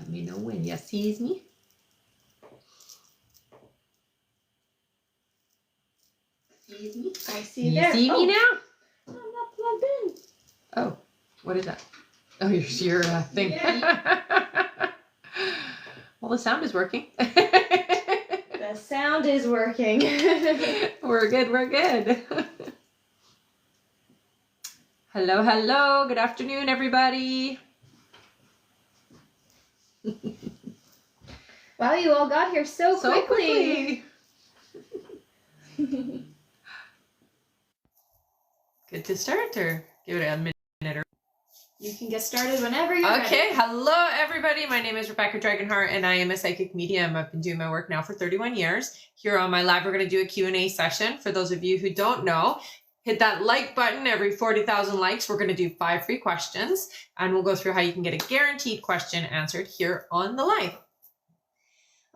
Let me know when you sees me. Sees me? I see you there. See me now? I'm not plugged in. Oh, what is that? Oh, your thing. Yeah. Well, the sound is working. The sound is working. We're good, we're good. Hello, hello. Good afternoon, everybody. Wow, you all got here so quickly. Good to start, or give it a minute or... You can get started whenever you're ready. Okay, hello everybody. My name is Rebecca Dragonheart and I am a psychic medium. I've been doing my work now for 31 years. Here on my live, we're going to do a Q&A session. For those of you who don't know, hit that like button. Every 40,000 likes, we're going to do 5 free questions and we'll go through how you can get a guaranteed question answered here on the live.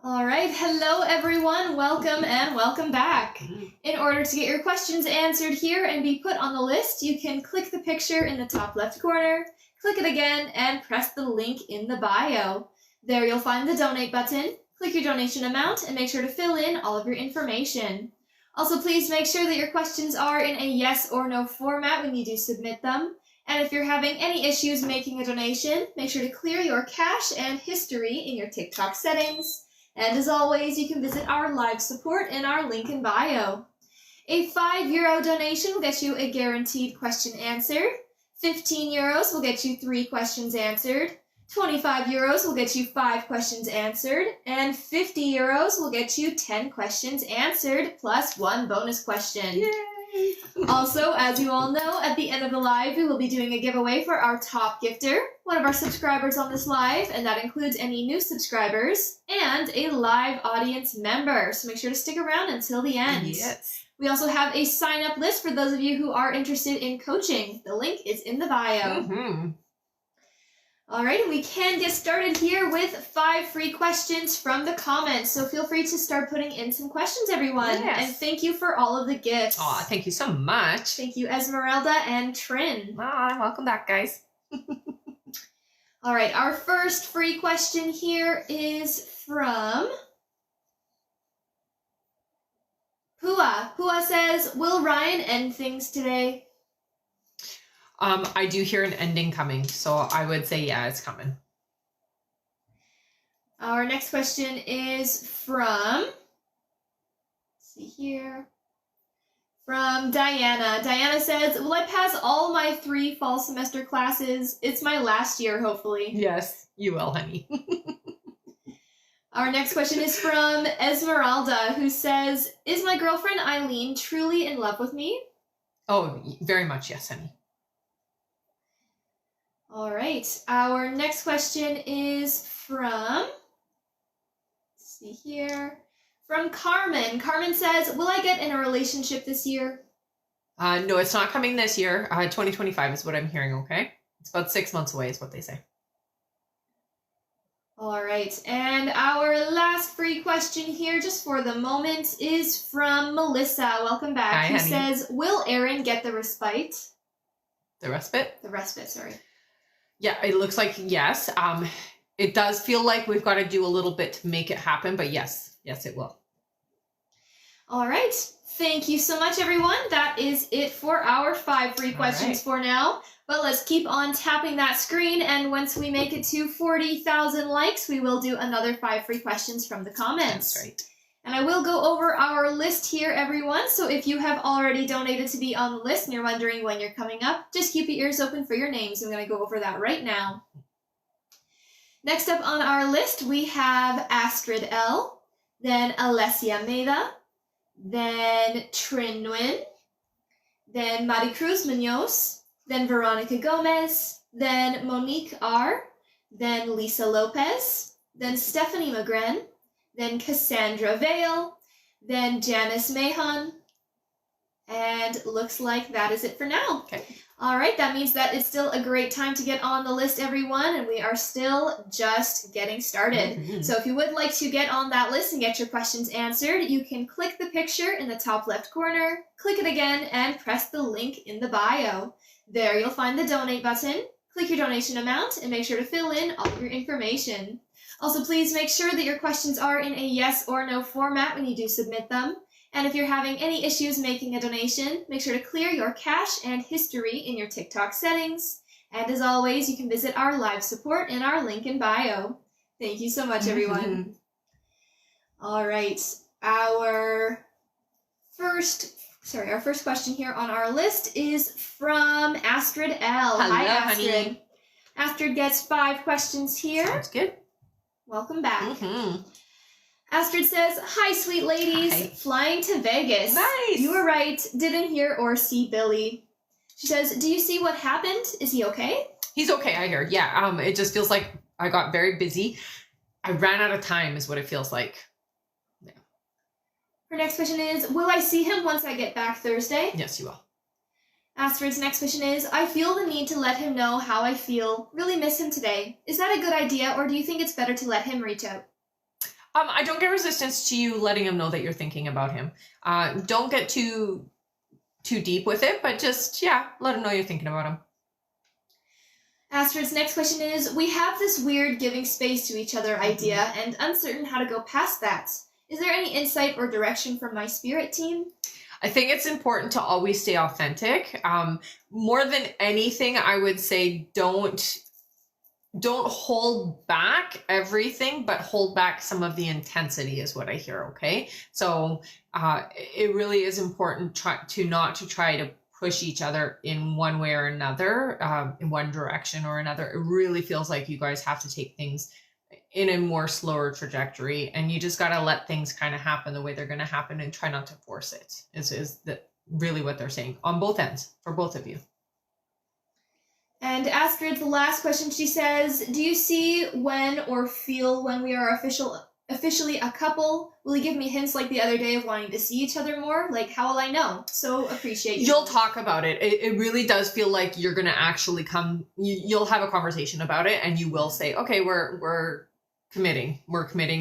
All right, hello everyone. Welcome and welcome back. In order to get your questions answered here and be put on the list, you can click the picture in the top left corner, click it again, and press the link in the bio. There you'll find the donate button. Click your donation amount and make sure to fill in all of your information. Also, please make sure that your questions are in a yes or no format when you do submit them. And if you're having any issues making a donation, make sure to clear your cache and history in your TikTok settings. And as always, you can visit our live support in our link in bio. A €5 donation will get you a guaranteed question answered. 15 euros will get you 3 questions answered. 25 euros will get you 5 questions answered. And 50 euros will get you 10 questions answered, plus 1 bonus question. Yay! Also, as you all know, at the end of the live, we will be doing a giveaway for our top gifter, one of our subscribers on this live, and that includes any new subscribers, and a live audience member. So make sure to stick around until the end. Yes. We also have a sign-up list for those of you who are interested in coaching. The link is in the bio. Mm-hmm. All right, and we can get started here with 5 free questions from the comments. So feel free to start putting in some questions, everyone. Yes. And thank you for all of the gifts. Aw, thank you so much. Thank you, Esmeralda and Trin. Aw, welcome back, guys. All right, our first free question here is from Pua. Pua says, will Ryan end things today? I do hear an ending coming, so I would say, yeah, it's coming. Our next question is from, let's see here, from Diana. Diana says, will I pass all my 3 fall semester classes? It's my last year, hopefully. Yes, you will, honey. Our next question is from Esmeralda, who says, is my girlfriend Eileen truly in love with me? Oh, very much, yes, honey. All right, our next question is from, let's see here, from Carmen. Carmen says, will I get in a relationship this year? No, it's not coming this year. 2025 is what I'm hearing, okay? It's about 6 months away is what they say. All right, and our last free question here, just for the moment, is from Melissa. Welcome back. Hi, who honey. says, will Aaron get the respite? The respite? The respite, sorry. Yeah, it looks like yes. It does feel like we've got to do a little bit to make it happen, but yes, it will. All right. Thank you so much, everyone. That is it for our 5 free questions for now. But let's keep on tapping that screen, and once we make it to 40,000 likes, we will do another 5 free questions from the comments. That's right. And I will go over our list here, everyone. So if you have already donated to be on the list and you're wondering when you're coming up, just keep your ears open for your names. I'm going to go over that right now. Next up on our list, we have Astrid L, then Alessia Meda, then Trin Nguyen, then Maricruz Munoz, then Veronica Gomez, then Monique R, then Lisa Lopez, then Stephanie Magren, then Cassandra Vale, then Janice Mahon, and looks like that is it for now. Okay. All right, that means that it's still a great time to get on the list, everyone, and we are still just getting started. Mm-hmm. So if you would like to get on that list and get your questions answered, you can click the picture in the top left corner, click it again, and press the link in the bio. There you'll find the donate button. Click your donation amount and make sure to fill in all of your information. Also, please make sure that your questions are in a yes or no format when you do submit them. And if you're having any issues making a donation, make sure to clear your cache and history in your TikTok settings. And as always, you can visit our live support in our link in bio. Thank you so much, everyone. All right, our first question here on our list is from Astrid L. Hello, Hi, Astrid. honey. Astrid gets 5 questions here. Sounds good. Welcome back. Astrid says, hi, sweet ladies. Hi. Flying to Vegas. Nice. You were right. Didn't hear or see Billy. She says, do you see what happened? Is he okay? He's okay, I hear. Yeah, it just feels like I got very busy. I ran out of time is what it feels like. Yeah. Her next question is, will I see him once I get back Thursday? Yes, you will. Astrid's next question is, I feel the need to let him know how I feel. Really miss him today. Is that a good idea, or do you think it's better to let him reach out? I don't get resistance to you letting him know that you're thinking about him. Don't get too deep with it, but just, let him know you're thinking about him. Astrid's next question is, we have this weird giving space to each other idea and uncertain how to go past that. Is there any insight or direction from my spirit team? I think it's important to always stay authentic. More than anything, I would say don't hold back everything, but hold back some of the intensity is what I hear, okay? So it really is important to not try to push each other in one way or another, in one direction or another. It really feels like you guys have to take things in a more slower trajectory, and you just got to let things kind of happen the way they're going to happen and try not to force it, is really what they're saying on both ends for both of you. And Astrid's the last question. She says, do you see when or feel when we are officially a couple? Will you give me hints like the other day of wanting to see each other more? Like, how will I know? So appreciate you. You'll talk about it. It really does feel like you're going to actually you'll have a conversation about it, and you will say, okay, we're committing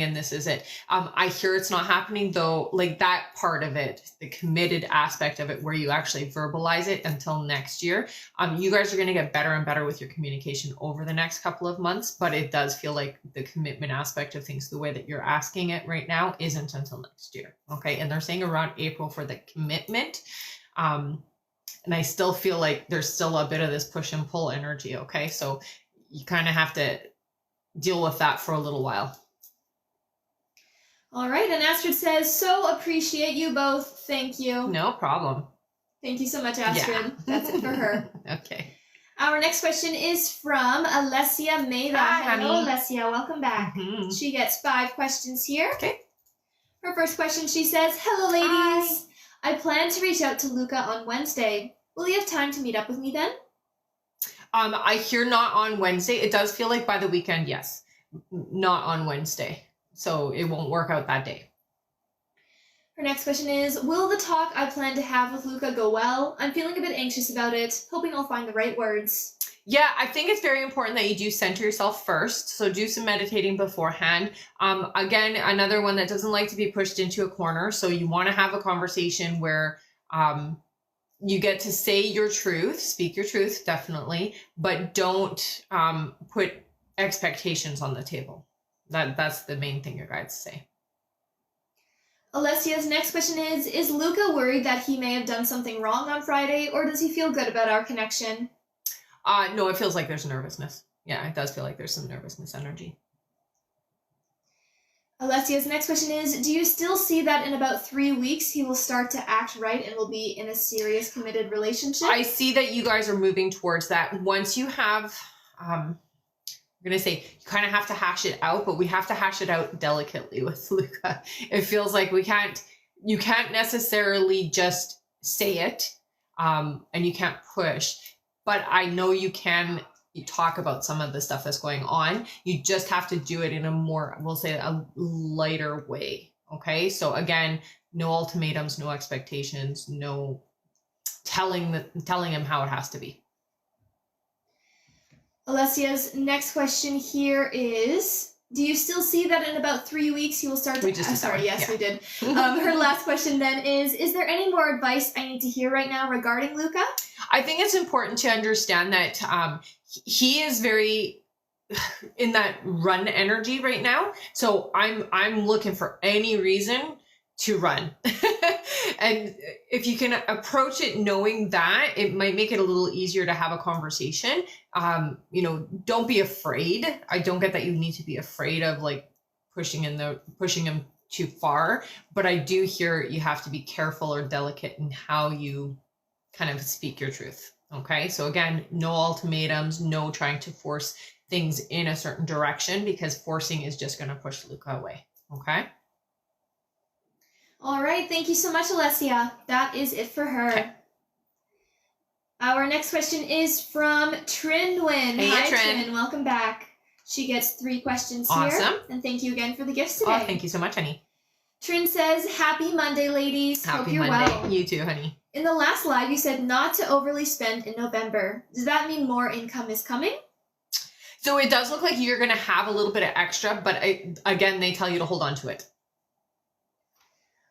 and this is it. I hear it's not happening though, like that part of it, the committed aspect of it where you actually verbalize it until next year. You guys are going to get better and better with your communication over the next couple of months, but it does feel like the commitment aspect of things, the way that you're asking it right now, isn't until next year. Okay. And they're saying around April for the commitment. And I still feel like there's still a bit of this push and pull energy. Okay. So you kind of have to deal with that for a little while. All right, and Astrid says, so appreciate you both. Thank you. No problem. Thank you so much, Astrid. Yeah. That's it for her. Okay. Our next question is from Alessia Maida. Hi, Hello, honey. Alessia. Welcome back. Mm-hmm. She gets 5 questions here. Okay. Her first question, she says, hello, ladies. Hi. I plan to reach out to Luca on Wednesday. Will you have time to meet up with me then? I hear not on Wednesday. It does feel like by the weekend, yes. Not on Wednesday. So it won't work out that day. Her next question is, will the talk I plan to have with Luca go well? I'm feeling a bit anxious about it, hoping I'll find the right words. Yeah, I think it's very important that you do center yourself first. So do some meditating beforehand. Again, another one that doesn't like to be pushed into a corner. So you want to have a conversation where you get to say your truth, speak your truth, definitely, but don't put expectations on the table. That's the main thing your guides say. Alessia's next question is Luca worried that he may have done something wrong on Friday, or does he feel good about our connection? No, it feels like there's nervousness. Yeah, it does feel like there's some nervousness energy. Alessia's next question is, do you still see that in about 3 weeks he will start to act right and will be in a serious committed relationship? I see that you guys are moving towards that. Once you have, I'm going to say, you kind of have to hash it out, but we have to hash it out delicately with Luca. It feels like you can't necessarily just say it, and you can't push, but I know you can talk about some of the stuff that's going on. You just have to do it in a more, we'll say, a lighter way. Okay. So again, no ultimatums, no expectations, no telling him how it has to be. Alessia's next question here is, do you still see that in about 3 weeks he will start to... We just did that one. Yes, Yeah. we did. Her last question then is there any more advice I need to hear right now regarding Luca? I think it's important to understand that he is very in that run energy right now. So I'm looking for any reason to run. And if you can approach it knowing that, it might make it a little easier to have a conversation. Don't be afraid. I don't get that you need to be afraid of like pushing him too far, but I do hear you have to be careful or delicate in how you kind of speak your truth. Okay. So again, no ultimatums, no trying to force things in a certain direction, because forcing is just going to push Luca away. Okay. All right. Thank you so much, Alessia. That is it for her. Okay. Our next question is from Trinwin. Hey, Hi, Trin. Trin. Welcome back. She gets 3 questions here. Awesome. And thank you again for the gifts today. Oh, thank you so much, honey. Trin says, happy Monday, ladies. Hope Happy you're Monday. well. You too, honey. In the last live, you said not to overly spend in November. Does that mean more income is coming? So it does look like you're going to have a little bit of extra, but again, they tell you to hold on to it.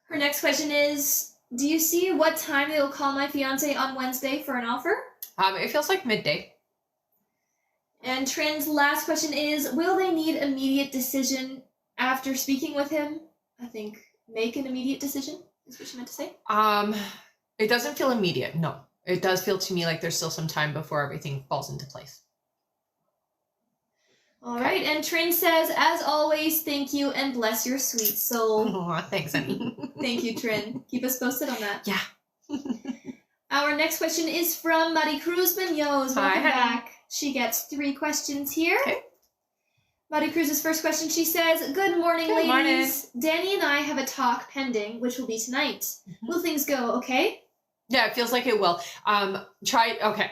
Her next question is, do you see what time they will call my fiance on Wednesday for an offer? It feels like midday. And Trin's last question is, will they need immediate decision after speaking with him? I think make an immediate decision is what she meant to say. It doesn't feel immediate. No, it does feel to me like there's still some time before everything falls into place. All right. And Trin says, as always, thank you and bless your sweet soul. Oh, thanks, honey. Thank you, Trin. Keep us posted on that. Yeah. Our next question is from Mari Cruz Munoz. Welcome Hi, honey. back. She gets 3 questions here. Okay. Mari Cruz's first question, she says, good morning, Good ladies. Danny and I have a talk pending, which will be tonight. Mm-hmm. Will things go okay? Yeah, it feels like it will. Okay.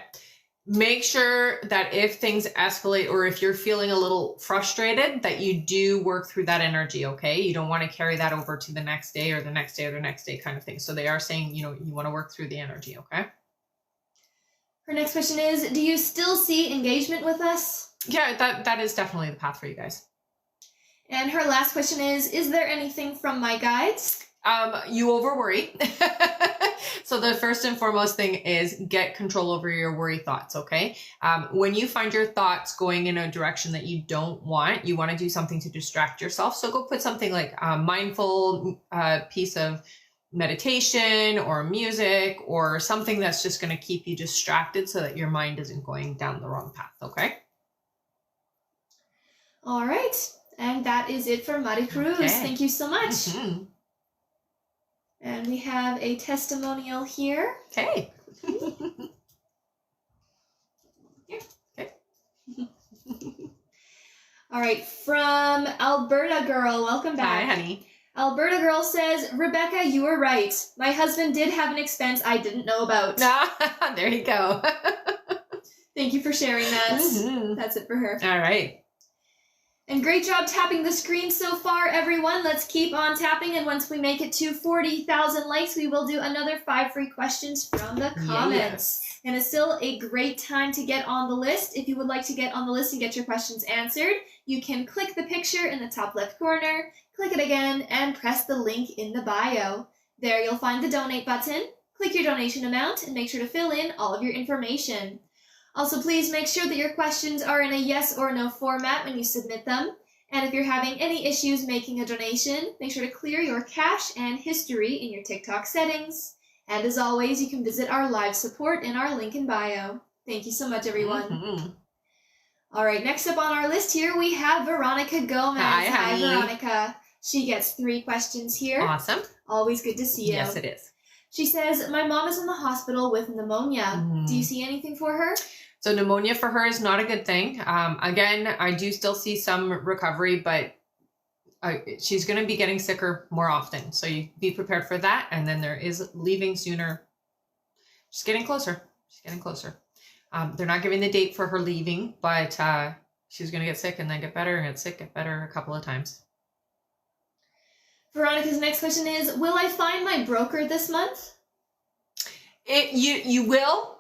Make sure that if things escalate or if you're feeling a little frustrated, that you do work through that energy, okay? You don't want to carry that over to the next day or the next day or the next day kind of thing. So they are saying, you want to work through the energy, okay? Her next question is, do you still see engagement with us? Yeah, that is definitely the path for you guys. And her last question is there anything from my guides? You over worry. So the first and foremost thing is get control over your worry thoughts, okay? When you find your thoughts going in a direction that you don't want, you want to do something to distract yourself. So go put something like a mindful piece of meditation or music or something that's just going to keep you distracted so that your mind isn't going down the wrong path, okay? All right. And that is it for Mari Cruz. Okay. Thank you so much. Mm-hmm. And we have a testimonial here. Okay. Here. Okay. All right, from Alberta Girl. Welcome back. Hi, honey. Alberta Girl says, Rebecca, you were right. My husband did have an expense I didn't know about. There you go. Thank you for sharing that. Mm-hmm. That's it for her. All right. And great job tapping the screen so far, everyone. Let's keep on tapping, and once we make it to 40,000 likes, we will do another 5 free questions from the comments. Yes. And it's still a great time to get on the list. If you would like to get on the list and get your questions answered, you can click the picture in the top left corner, click it again, and press the link in the bio. There you'll find the donate button. Click your donation amount and make sure to fill in all of your information. Also, please make sure that your questions are in a yes or no format when you submit them. And if you're having any issues making a donation, make sure to clear your cache and history in your TikTok settings. And as always, you can visit our live support in our link in bio. Thank you so much, everyone. Mm-hmm. All right, next up on our list here, we have Veronica Gomez. Hi, honey. Veronica. She gets 3 questions here. Awesome. Always good to see you. Yes, it is. She says, my mom is in the hospital with pneumonia. Mhm. Do you see anything for her? So pneumonia for her is not a good thing. Again, I do still see some recovery, but she's going to be getting sicker more often. So you be prepared for that. And then there is leaving sooner. She's getting closer. She's getting closer. They're not giving the date for her leaving, but she's going to get sick and then get better and get sick, get better a couple of times. Veronica's next question is, will I find my broker this month? You will.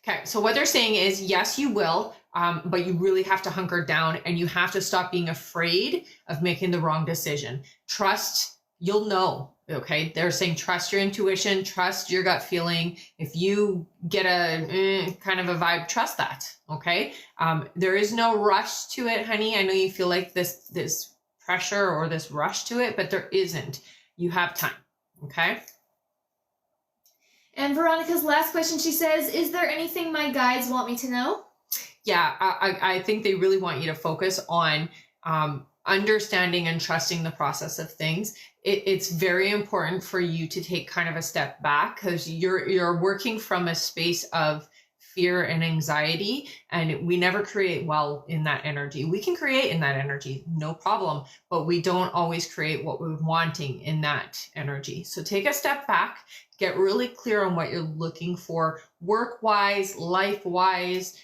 Okay, so what they're saying is, yes, you will, but you really have to hunker down and you have to stop being afraid of making the wrong decision. Trust you'll know. Okay, they're saying trust your intuition, trust your gut feeling. If you get a kind of a vibe, trust that. Okay, there is no rush to it, honey. I know you feel like this pressure or this rush to it, but there isn't. You have time. Okay. And Veronica's last question, she says, is there anything my guides want me to know? Yeah, I think they really want you to focus on understanding and trusting the process of things. It's very important for you to take kind of a step back, because you're working from a space of fear and anxiety, and we never create well in that energy. We can create in that energy, no problem, but we don't always create what we're wanting in that energy. So take a step back, get really clear on what you're looking for, work-wise, life-wise,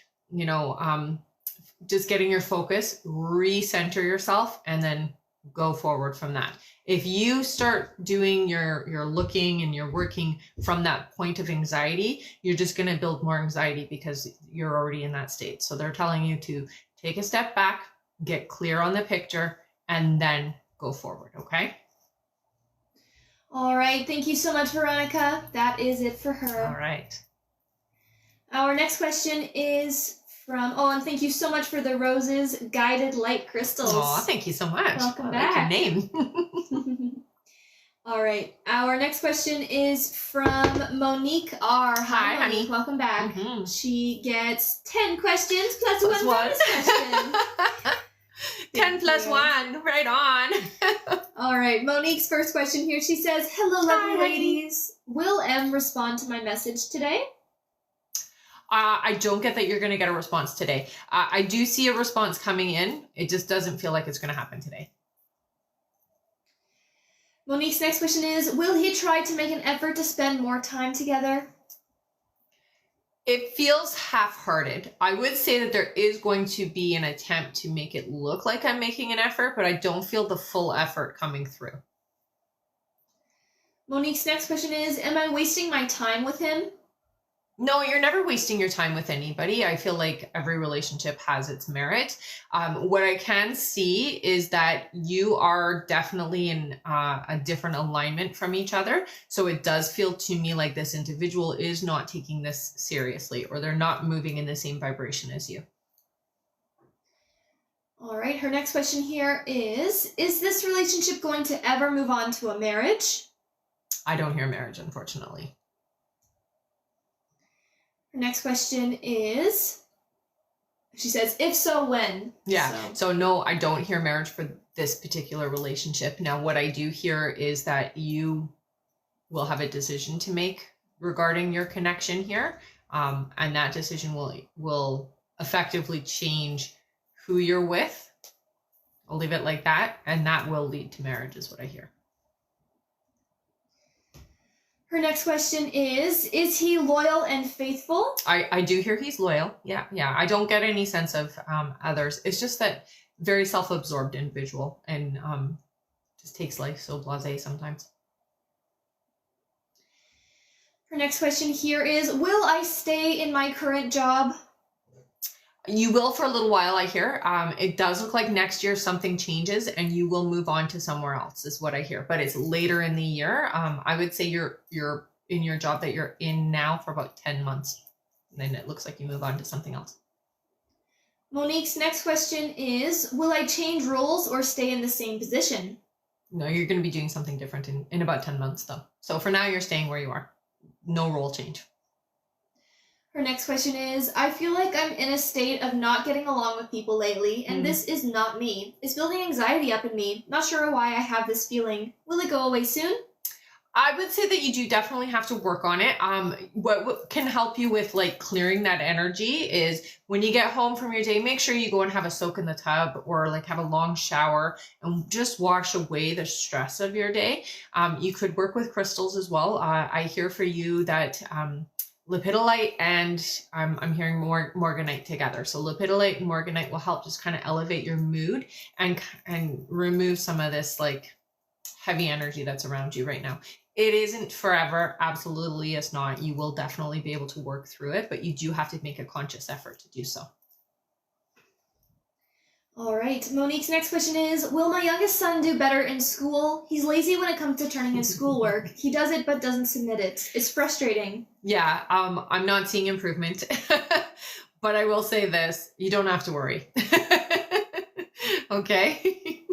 just getting your focus, recenter yourself, and then go forward from that. If you start doing your looking and you're working from that point of anxiety, you're just going to build more anxiety because you're already in that state. So they're telling you to take a step back, get clear on the picture, and then go forward. Okay. All right. Thank you so much, Veronica. That is it for her. All right. Our next question is and thank you so much for the roses, guided light crystals. Oh, thank you so much. Welcome back. Like your name. All right. Our next question is from Monique R. Hi, Monique. honey. Welcome back. Mm-hmm. She gets 10 questions plus one bonus question. 10 plus 1. Right on. All right. Monique's first question here. She says, hello, lovely ladies. Will M respond to my message today? I don't get that you're going to get a response today. I do see a response coming in. It just doesn't feel like it's going to happen today. Monique's next question is, will he try to make an effort to spend more time together? It feels half-hearted. I would say that there is going to be an attempt to make it look like I'm making an effort, but I don't feel the full effort coming through. Monique's next question is, am I wasting my time with him? No, you're never wasting your time with anybody. I feel like every relationship has its merit. What I can see is that you are definitely in a different alignment from each other. So it does feel to me like this individual is not taking this seriously, or they're not moving in the same vibration as you. All right. Her next question here is this relationship going to ever move on to a marriage? I don't hear marriage, unfortunately. Her next question is, she says, if so, when? Yeah. So no, I don't hear marriage for this particular relationship. Now, what I do hear is that you will have a decision to make regarding your connection here. And that decision will effectively change who you're with. I'll leave it like that. And that will lead to marriage is what I hear. Her next question is he loyal and faithful? I do hear he's loyal. Yeah. I don't get any sense of others. It's just that very self-absorbed individual and just takes life so blasé sometimes. Her next question here is, will I stay in my current job? You will for a little while, I hear. It does look like next year something changes and you will move on to somewhere else is what I hear. But it's later in the year. I would say you're in your job that you're in now for about 10 months. And then it looks like you move on to something else. Monique's next question is, will I change roles or stay in the same position? No, you're going to be doing something different in about 10 months though. So for now, you're staying where you are. No role change. Her next question is, I feel like I'm in a state of not getting along with people lately, and this is not me. It's building anxiety up in me. Not sure why I have this feeling. Will it go away soon? I would say that you do definitely have to work on it. What can help you with like clearing that energy is when you get home from your day, make sure you go and have a soak in the tub or like have a long shower and just wash away the stress of your day. You could work with crystals as well. I hear for you that lepidolite and I'm hearing morganite together. So lepidolite and morganite will help just kind of elevate your mood and remove some of this like heavy energy that's around you right now. It isn't forever. Absolutely, it's not. You will definitely be able to work through it, but you do have to make a conscious effort to do so. All right. Monique's next question is, will my youngest son do better in school? He's lazy when it comes to turning in schoolwork. He does it but doesn't submit it. It's frustrating. Yeah, I'm not seeing improvement. But I will say this, you don't have to worry. Okay?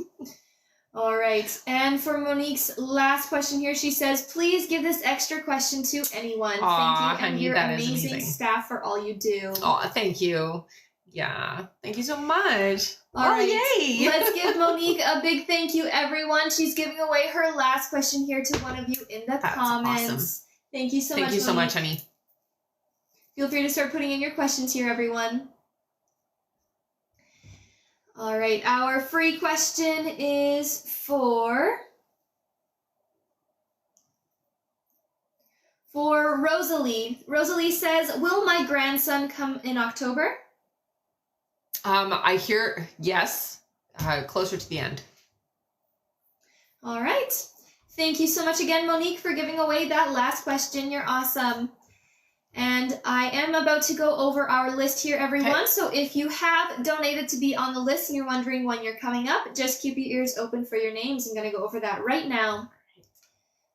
All right. And for Monique's last question here, she says, please give this extra question to anyone. Aw, Thank you and honey, your that is amazing amazing. staff for all you do. Oh, thank you. Yeah, thank you so much. All right. Yay! Let's give Monique a big thank you, everyone. She's giving away her last question here to one of you in the That's comments. awesome. Thank you so much, Thank you so Monique. much, honey. Feel free to start putting in your questions here, everyone. All right, our free question is for Rosalie. Rosalie says, will my grandson come in October? I hear yes, closer to the end. All right. Thank you so much again, Monique, for giving away that last question. You're awesome. And I am about to go over our list here, everyone. Okay. So if you have donated to be on the list and you're wondering when you're coming up, just keep your ears open for your names. I'm going to go over that right now.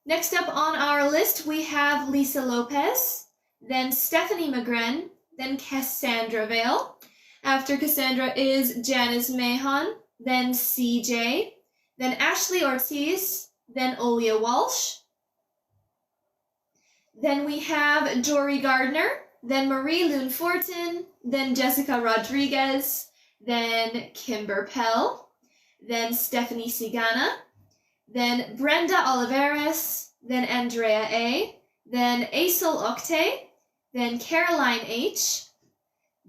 Next up on our list, we have Lisa Lopez, then Stephanie McGren, then Cassandra Vale. After Cassandra is Janice Mahon, then CJ, then Ashley Ortiz, then Olia Walsh. Then we have Jory Gardner, then Marie Lune Fortin, then Jessica Rodriguez, then Kimber Pell, then Stephanie Sigana, then Brenda Oliveras, then Andrea A., then Aisel Octe, then Caroline H.,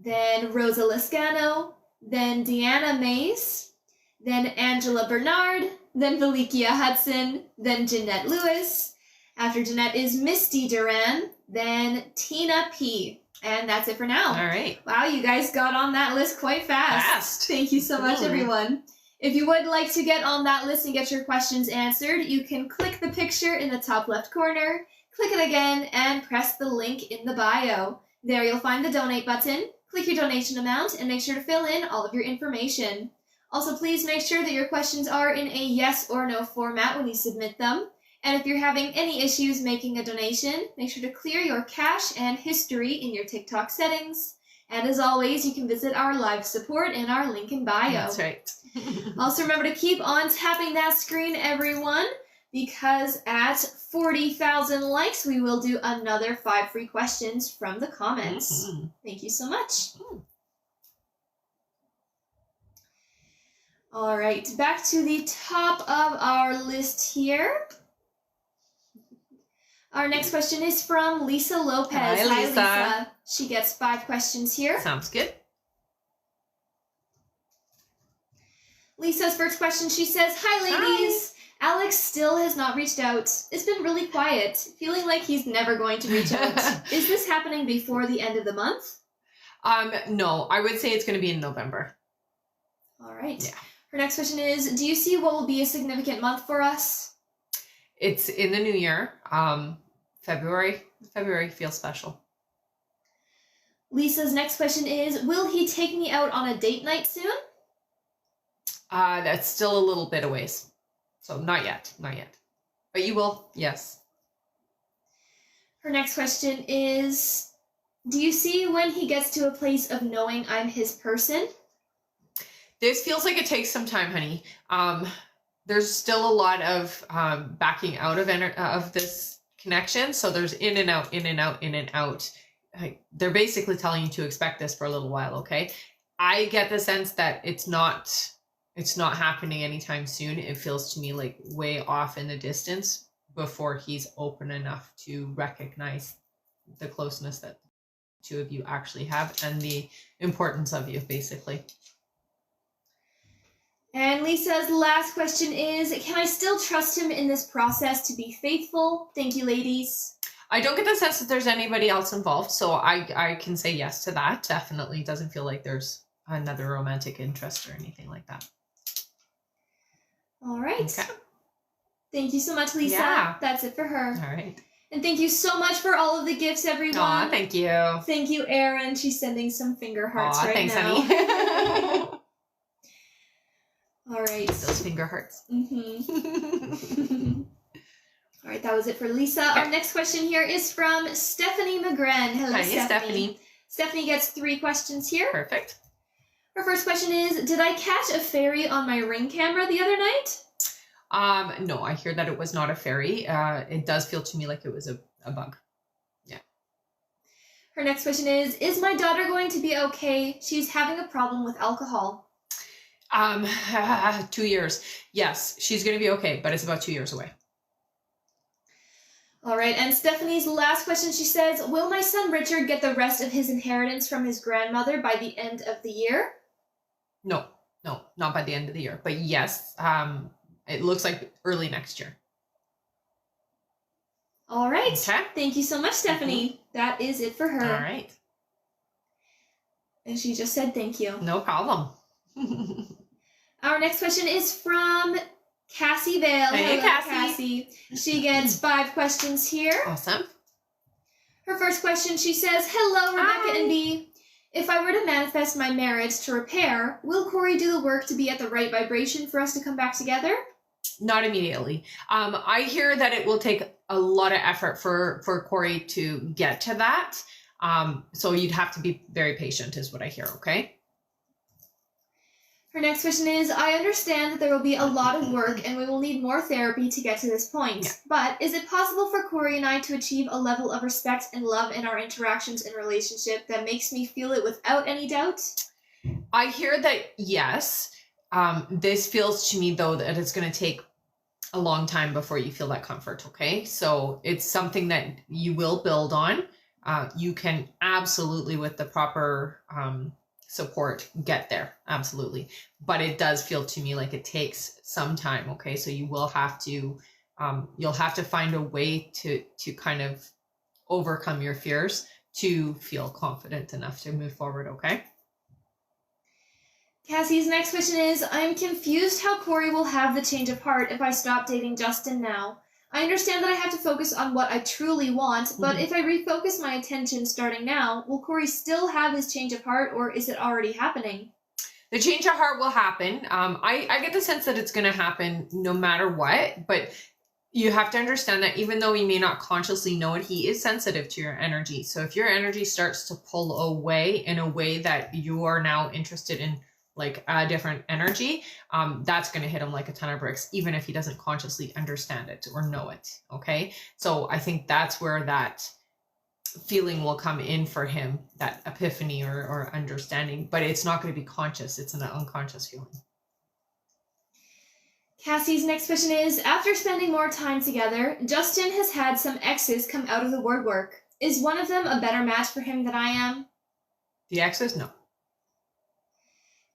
then Rosa Liscano, then Deanna Mays, then Angela Bernard, then Valikia Hudson, then Jeanette Lewis. After Jeanette is Misty Duran, then Tina P. And that's it for now. All right. Wow, you guys got on that list quite fast. Thank you so much, everyone. If you would like to get on that list and get your questions answered, you can click the picture in the top left corner, click it again, and press the link in the bio. There you'll find the donate button. Click your donation amount and make sure to fill in all of your information. Also, please make sure that your questions are in a yes or no format when you submit them. And if you're having any issues making a donation, make sure to clear your cache and history in your TikTok settings. And as always, you can visit our live support in our link in bio. That's right. Also remember to keep on tapping that screen, everyone, because at 40,000 likes, we will do another 5 free questions from the comments. Mm-hmm. Thank you so much. All right, back to the top of our list here. Our next question is from Lisa Lopez. Hi, Lisa. Lisa. She gets 5 questions here. Sounds good. Lisa's first question, she says, hi, ladies. Hi. Alex still has not reached out. It's been really quiet, feeling like he's never going to reach out. Is this happening before the end of the month? No, I would say it's going to be in November. All right. Yeah. Her next question is, do you see what will be a significant month for us? It's in the new year. February feels special. Lisa's next question is, will he take me out on a date night soon? That's still a little bit a ways. So not yet. But you will, yes. Her next question is, do you see when he gets to a place of knowing I'm his person? This feels like it takes some time, honey. There's still a lot of backing out of this connection. So there's in and out, in and out, in and out. They're basically telling you to expect this for a little while, okay? I get the sense that it's not happening anytime soon. It feels to me like way off in the distance before he's open enough to recognize the closeness that the two of you actually have and the importance of you, basically. And Lisa's last question is, can I still trust him in this process to be faithful? Thank you, ladies. I don't get the sense that there's anybody else involved, so I can say yes to that. Definitely doesn't feel like there's another romantic interest or anything like that. All right. Okay. Thank you so much, Lisa. Yeah. That's it for her. All right. And thank you so much for all of the gifts, everyone. Aw, thank you. Thank you, Erin. She's sending some finger hearts right thanks, now. honey. All right. Those finger hearts. Mm-hmm. All right, that was it for Lisa. Our next question here is from Stephanie McGren. Hello, Hi, Stephanie. Stephanie gets 3 questions here. Perfect. Her first question is, did I catch a fairy on my Ring camera the other night? No, I hear that it was not a fairy. It does feel to me like it was a bug. Yeah. Her next question is my daughter going to be okay? She's having a problem with alcohol. 2 years. Yes, she's going to be okay, but it's about 2 years away. All right, and Stephanie's last question, she says, will my son Richard get the rest of his inheritance from his grandmother by the end of the year? No, not by the end of the year. But yes, it looks like early next year. All right. Okay. Thank you so much, Stephanie. That is it for her. All right. And she just said thank you. No problem. Our next question is from Cassie Vale. Hey, Hello, Cassie. She gets 5 questions here. Awesome. Her first question, she says, hello, Rebecca Hi. and B. If I were to manifest my marriage to repair, will Corey do the work to be at the right vibration for us to come back together? Not immediately. I hear that it will take a lot of effort for Corey to get to that. So you'd have to be very patient is what I hear, okay? Her next question is, I understand that there will be a lot of work and we will need more therapy to get to this point. Yeah. But is it possible for Corey and I to achieve a level of respect and love in our interactions and relationship that makes me feel it without any doubt? I hear that, yes. This feels to me, though, that it's going to take a long time before you feel that comfort, okay? So it's something that you will build on. You can absolutely, with the proper support, get there, absolutely. But it does feel to me like it takes some time, okay? So you will have to, you'll have to find a way to kind of overcome your fears to feel confident enough to move forward, okay? Cassie's next question is, I'm confused how Corey will have the change of heart if I stop dating Justin now. I understand that I have to focus on what I truly want, but if I refocus my attention starting now, will Corey still have his change of heart, or is it already happening? The change of heart will happen. I get the sense that it's going to happen no matter what, but you have to understand that even though he may not consciously know it, he is sensitive to your energy. So if your energy starts to pull away in a way that you are now interested in, like a different energy, that's going to hit him like a ton of bricks, even if he doesn't consciously understand it or know it. Okay. So I think that's where that feeling will come in for him, that epiphany or understanding, but it's not going to be conscious. It's an unconscious feeling. Cassie's next question is, after spending more time together, Justin has had some exes come out of the woodwork. Is one of them a better match for him than I am? The exes? No.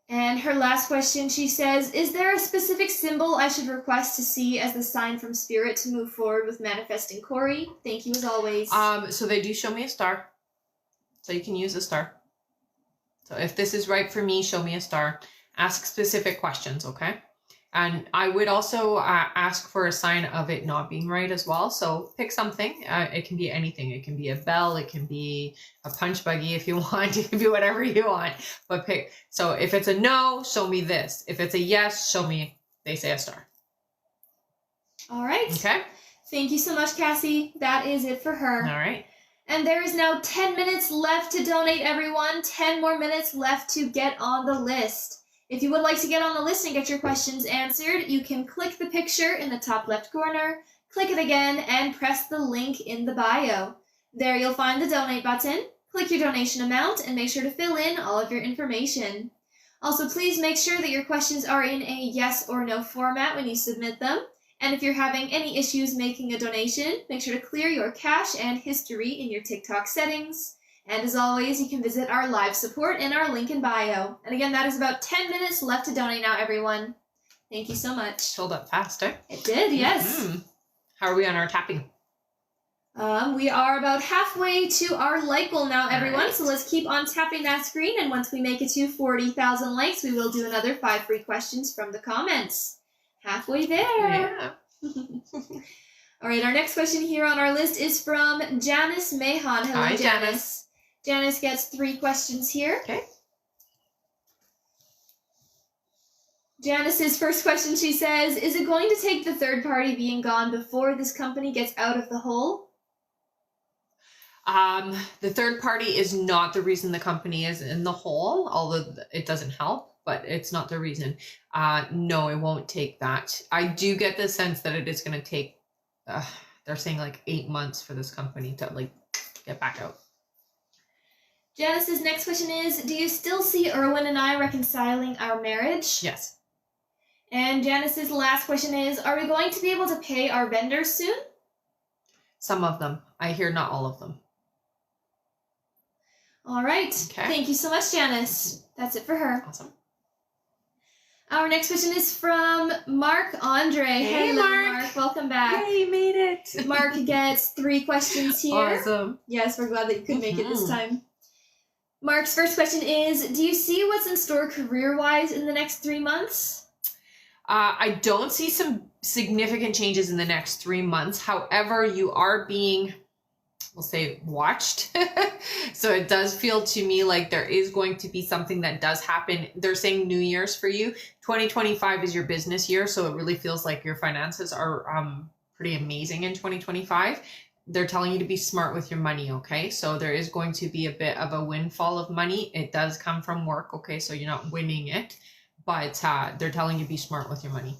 And her last question, she says, is there a specific symbol I should request to see as the sign from Spirit to move forward with manifesting Corey? Thank you as always. So they do show me a star. So you can use a star. So if this is right for me, show me a star. Ask specific questions, okay? And I would also ask for a sign of it not being right as well. So pick something. It can be anything. It can be a bell. It can be a punch buggy if you want. It can be whatever you want. But pick. So if it's a no, show me this. If it's a yes, show me, they say, a star. All right. Okay. Thank you so much, Cassie. That is it for her. All right. And there is now 10 minutes left to donate, everyone. 10 more minutes left to get on the list. If you would like to get on the list and get your questions answered, you can click the picture in the top left corner, click it again, and press the link in the bio. There you'll find the donate button. Click your donation amount and make sure to fill in all of your information. Also, please make sure that your questions are in a yes or no format when you submit them. And if you're having any issues making a donation, make sure to clear your cache and history in your TikTok settings. And as always, you can visit our live support in our link in bio. And again, that is about 10 minutes left to donate now, everyone. Thank you so much. Filled up fast, eh? It did, yes. Mm-hmm. How are we on our tapping? We are about halfway to our like goal now, everyone. Right. So let's keep on tapping that screen. And once we make it to 40,000 likes, we will do another 5 free questions from the comments. Halfway there. Yeah. All right, our next question here on our list is from Janice Mahon. Hello, Hi, Janice. Janice gets 3 questions here. Okay. Janice's first question, she says, is it going to take the third party being gone before this company gets out of the hole? The third party is not the reason the company is in the hole, although it doesn't help, but it's not the reason. No, it won't take that. I do get the sense that it is going to take, they're saying like 8 months for this company to like get back out. Janice's next question is, do you still see Erwin and I reconciling our marriage? Yes. And Janice's last question is, are we going to be able to pay our vendors soon? Some of them. I hear not all of them. All right. Okay. Thank you so much, Janice. That's it for her. Awesome. Our next question is from Mark Andre. Hey, Hello, Mark. Welcome back. Hey, you made it. Mark gets 3 questions here. Awesome. Yes, we're glad that you could make it this time. Mark's first question is, do you see what's in store career-wise in the next 3 months? I don't see some significant changes in the next 3 months. However, you are being, we'll say, watched. So it does feel to me like there is going to be something that does happen. They're saying New Year's for you. 2025 is your business year, so it really feels like your finances are pretty amazing in 2025. They're telling you to be smart with your money, okay? So there is going to be a bit of a windfall of money. It does come from work, okay? So you're not winning it, but they're telling you to be smart with your money.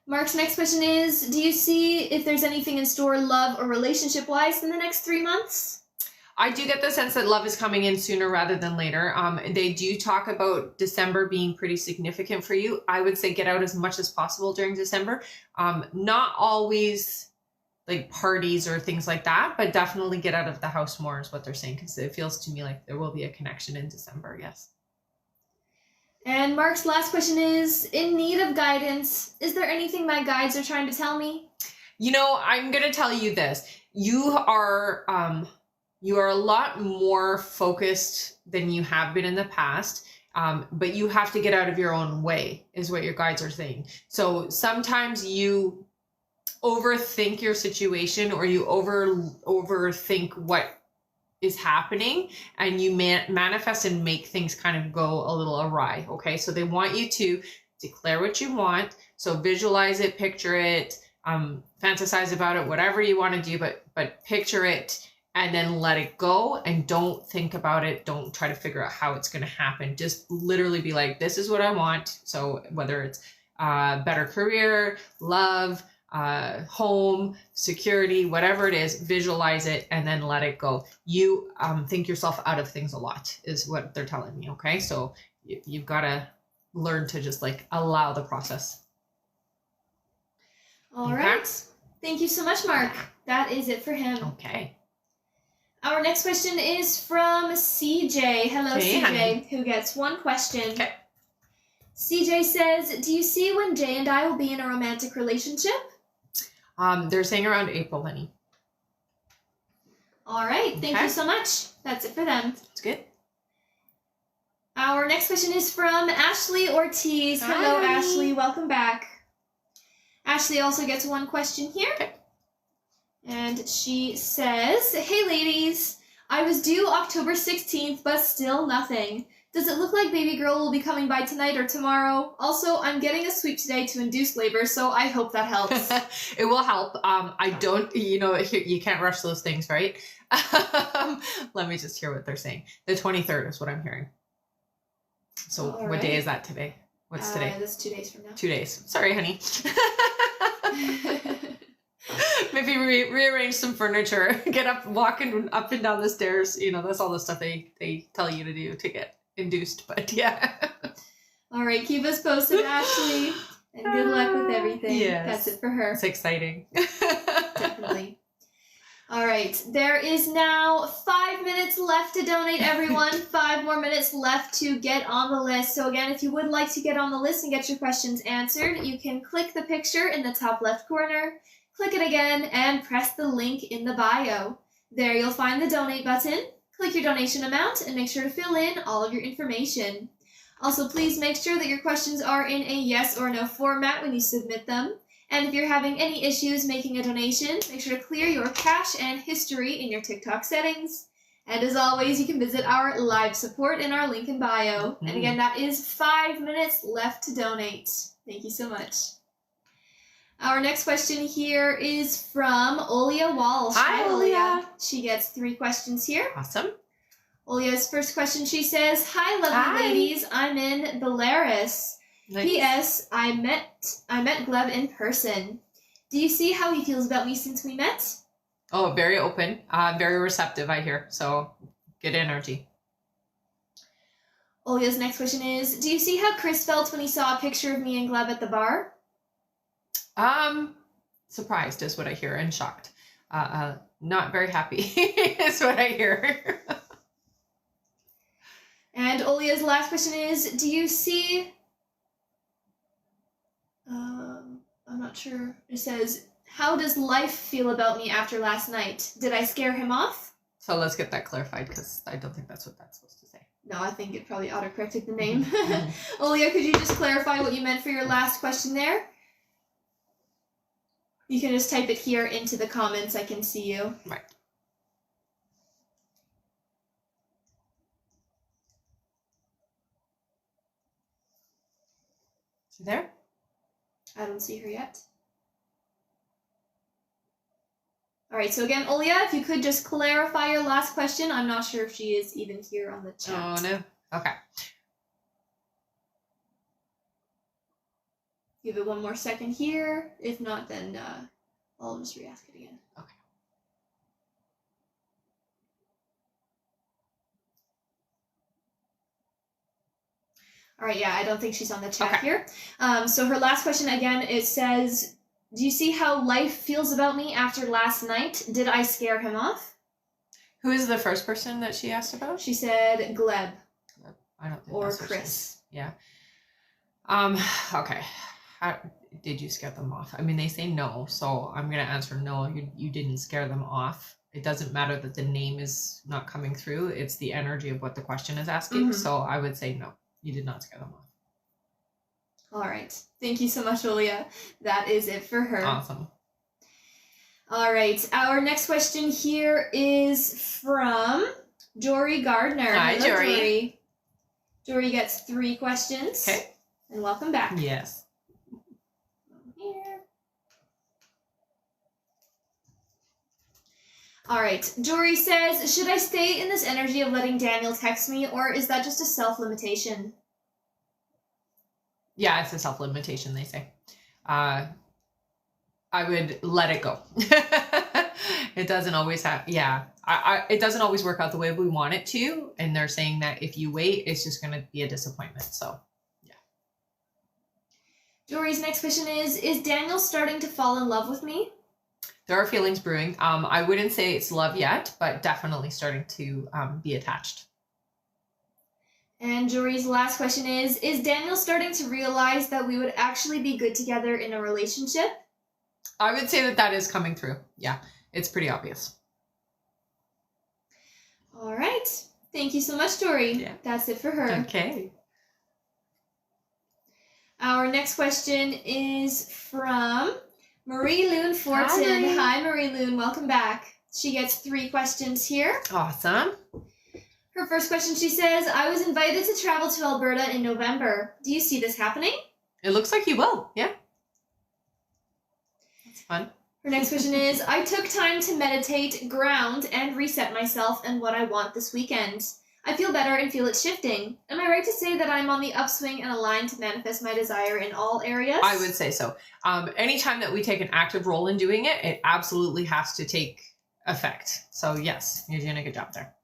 Mark's next question is, do you see if there's anything in store love or relationship-wise in the next 3 months? I do get the sense that love is coming in sooner rather than later. They do talk about December being pretty significant for you. I would say get out as much as possible during December. Not always like parties or things like that, but definitely get out of the house more is what they're saying, because it feels to me like there will be a connection in December. Yes. And Mark's last question is, in need of guidance, is there anything my guides are trying to tell me? You know, I'm going to tell you this. You are a lot more focused than you have been in the past. But you have to get out of your own way is what your guides are saying. So sometimes you overthink your situation, or you overthink what is happening, and you manifest and make things kind of go a little awry. Okay. So they want you to declare what you want. So visualize it, picture it, fantasize about it, whatever you want to do, but picture it and then let it go, and don't think about it. Don't try to figure out how it's going to happen. Just literally be like, this is what I want. So whether it's better career, love, home, security, whatever it is, visualize it and then let it go. You think yourself out of things a lot is what they're telling me. Okay. So you've got to learn to just like allow the process. All right. Thank you so much, Mark. That is it for him. Okay. Our next question is from CJ. Hello, Hey, CJ, honey. who gets 1 question. Okay. CJ says, do you see when Jay and I will be in a romantic relationship? They're saying around April, honey. All right. Thank Okay. you so much. That's it for them. It's good. Our next question is from Ashley Ortiz. Hello, Hi. Ashley. Welcome back. Ashley also gets 1 question here. Okay. And she says, hey, ladies. I was due October 16th, but still nothing. Does it look like baby girl will be coming by tonight or tomorrow? Also, I'm getting a sweep today to induce labor, so I hope that helps. It will help. I don't, you can't rush those things, right? Let me just hear what they're saying. The 23rd is what I'm hearing. So All what day right. is that today? What's today? That's 2 days from now. 2 days. Sorry, honey. Maybe rearrange some furniture, get up, walking up and down the stairs. That's all the stuff they tell you to do to get induced. But yeah. All right, keep us posted, Ashley. And good luck with everything. Yes. That's it for her. It's exciting. Definitely. All right, there is now 5 minutes left to donate, everyone. 5 more minutes left to get on the list. So again, if you would like to get on the list and get your questions answered, you can click the picture in the top left corner, click it again, and press the link in the bio. There you'll find the donate button. Click your donation amount and make sure to fill in all of your information. Also, please make sure that your questions are in a yes or no format when you submit them. And if you're having any issues making a donation, make sure to clear your cache and history in your TikTok settings. And as always, you can visit our live support in our link in bio. Mm-hmm. And again, that is 5 minutes left to donate. Thank you so much. Our next question here is from Olia Walsh. Hi, Olia. She gets 3 questions here. Awesome. Olia's first question, she says, "Hi, lovely ladies. I'm in Belarus. Nice. P.S. I met Gleb in person. Do you see how he feels about me since we met?" Oh, very open, very receptive, I hear. So good energy. Olia's next question is, "Do you see how Chris felt when he saw a picture of me and Gleb at the bar?" Surprised is what I hear, and shocked. Not very happy is what I hear. And Olia's last question is, "Do you see..." I'm not sure. It says, "How does life feel about me after last night? Did I scare him off?" So let's get that clarified, because I don't think that's what that's supposed to say. No, I think it probably auto-corrected the name. Olia, could you just clarify what you meant for your last question there? You can just type it here into the comments. I can see you. Right. Is she there? I don't see her yet. All right, so again, Olia, if you could just clarify your last question. I'm not sure if she is even here on the chat. Oh, no. Okay. Give it one more second here. If not, then I'll just re-ask it again. Okay. All right, yeah, I don't think she's on the chat here. So her last question, again, it says, "Do you see how life feels about me after last night? Did I scare him off?" Who is the first person that she asked about? She said Gleb. I don't think or that's what Chris. Yeah. Okay. How did you scare them off? I mean, they say no, so I'm gonna answer no. You didn't scare them off. It doesn't matter that the name is not coming through. It's the energy of what the question is asking. So I would say no. You did not scare them off. All right. Thank you so much, Olia. That is it for her. Awesome. All right. Our next question here is from Jory Gardner. Hi, Hello, Jory. Jory gets 3 questions. Okay. And welcome back. Yes. Here. All right. Jory says, "Should I stay in this energy of letting Daniel text me, or is that just a self-limitation?" Yeah, it's a self-limitation, they say. I would let it go. It doesn't always have, it doesn't always work out the way we want it to. And they're saying that if you wait, it's just going to be a disappointment. So, yeah. Jory's next question is Daniel starting to fall in love with me? There are feelings brewing. I wouldn't say it's love yet, but definitely starting to be attached. And Jory's last question is Daniel starting to realize that we would actually be good together in a relationship? I would say that is coming through. Yeah, it's pretty obvious. All right. Thank you so much, Jory. Yeah. That's it for her. Okay. Our next question is from Marie Loon Fortin. Hi, Marie Loon. Welcome back. She gets 3 questions here. Awesome. Her first question, she says, "I was invited to travel to Alberta in November. Do you see this happening?" It looks like you will. Yeah. That's fun. Her next question is, "I took time to meditate, ground, and reset myself and what I want this weekend. I feel better and feel it shifting. Am I right to say that I'm on the upswing and aligned to manifest my desire in all areas?" I would say so. Anytime that we take an active role in doing it, it absolutely has to take effect. So yes, you're doing a good job there.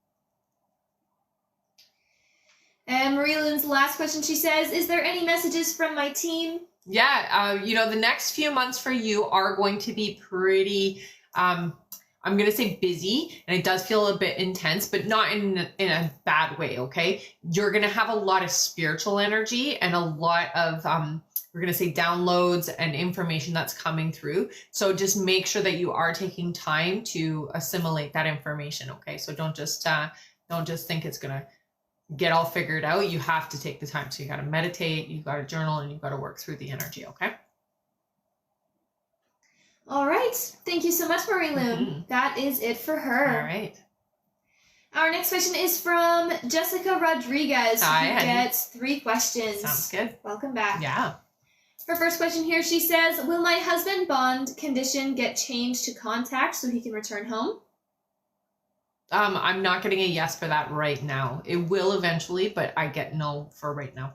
And Marie Lynn's last question, she says, "Is there any messages from my team?" Yeah, the next few months for you are going to be pretty, I'm going to say busy, and it does feel a bit intense, but not in a bad way, okay? You're going to have a lot of spiritual energy and a lot of, we're going to say downloads and information that's coming through. So just make sure that you are taking time to assimilate that information, okay? So don't just think it's going to get all figured out. You have to take the time. So you got to meditate, you got to journal, and you got to work through the energy, okay? All right. Thank you so much, Marie Loon. Mm-hmm. That is it for her. All right. Our next question is from Jessica Rodriguez, Hi, who honey. gets 3 questions. Sounds good. Welcome back. Yeah. Her first question here, she says, will my husband bond condition get changed to contact so he can return home? I'm not getting a yes for that right now. It will eventually, but I get no for right now.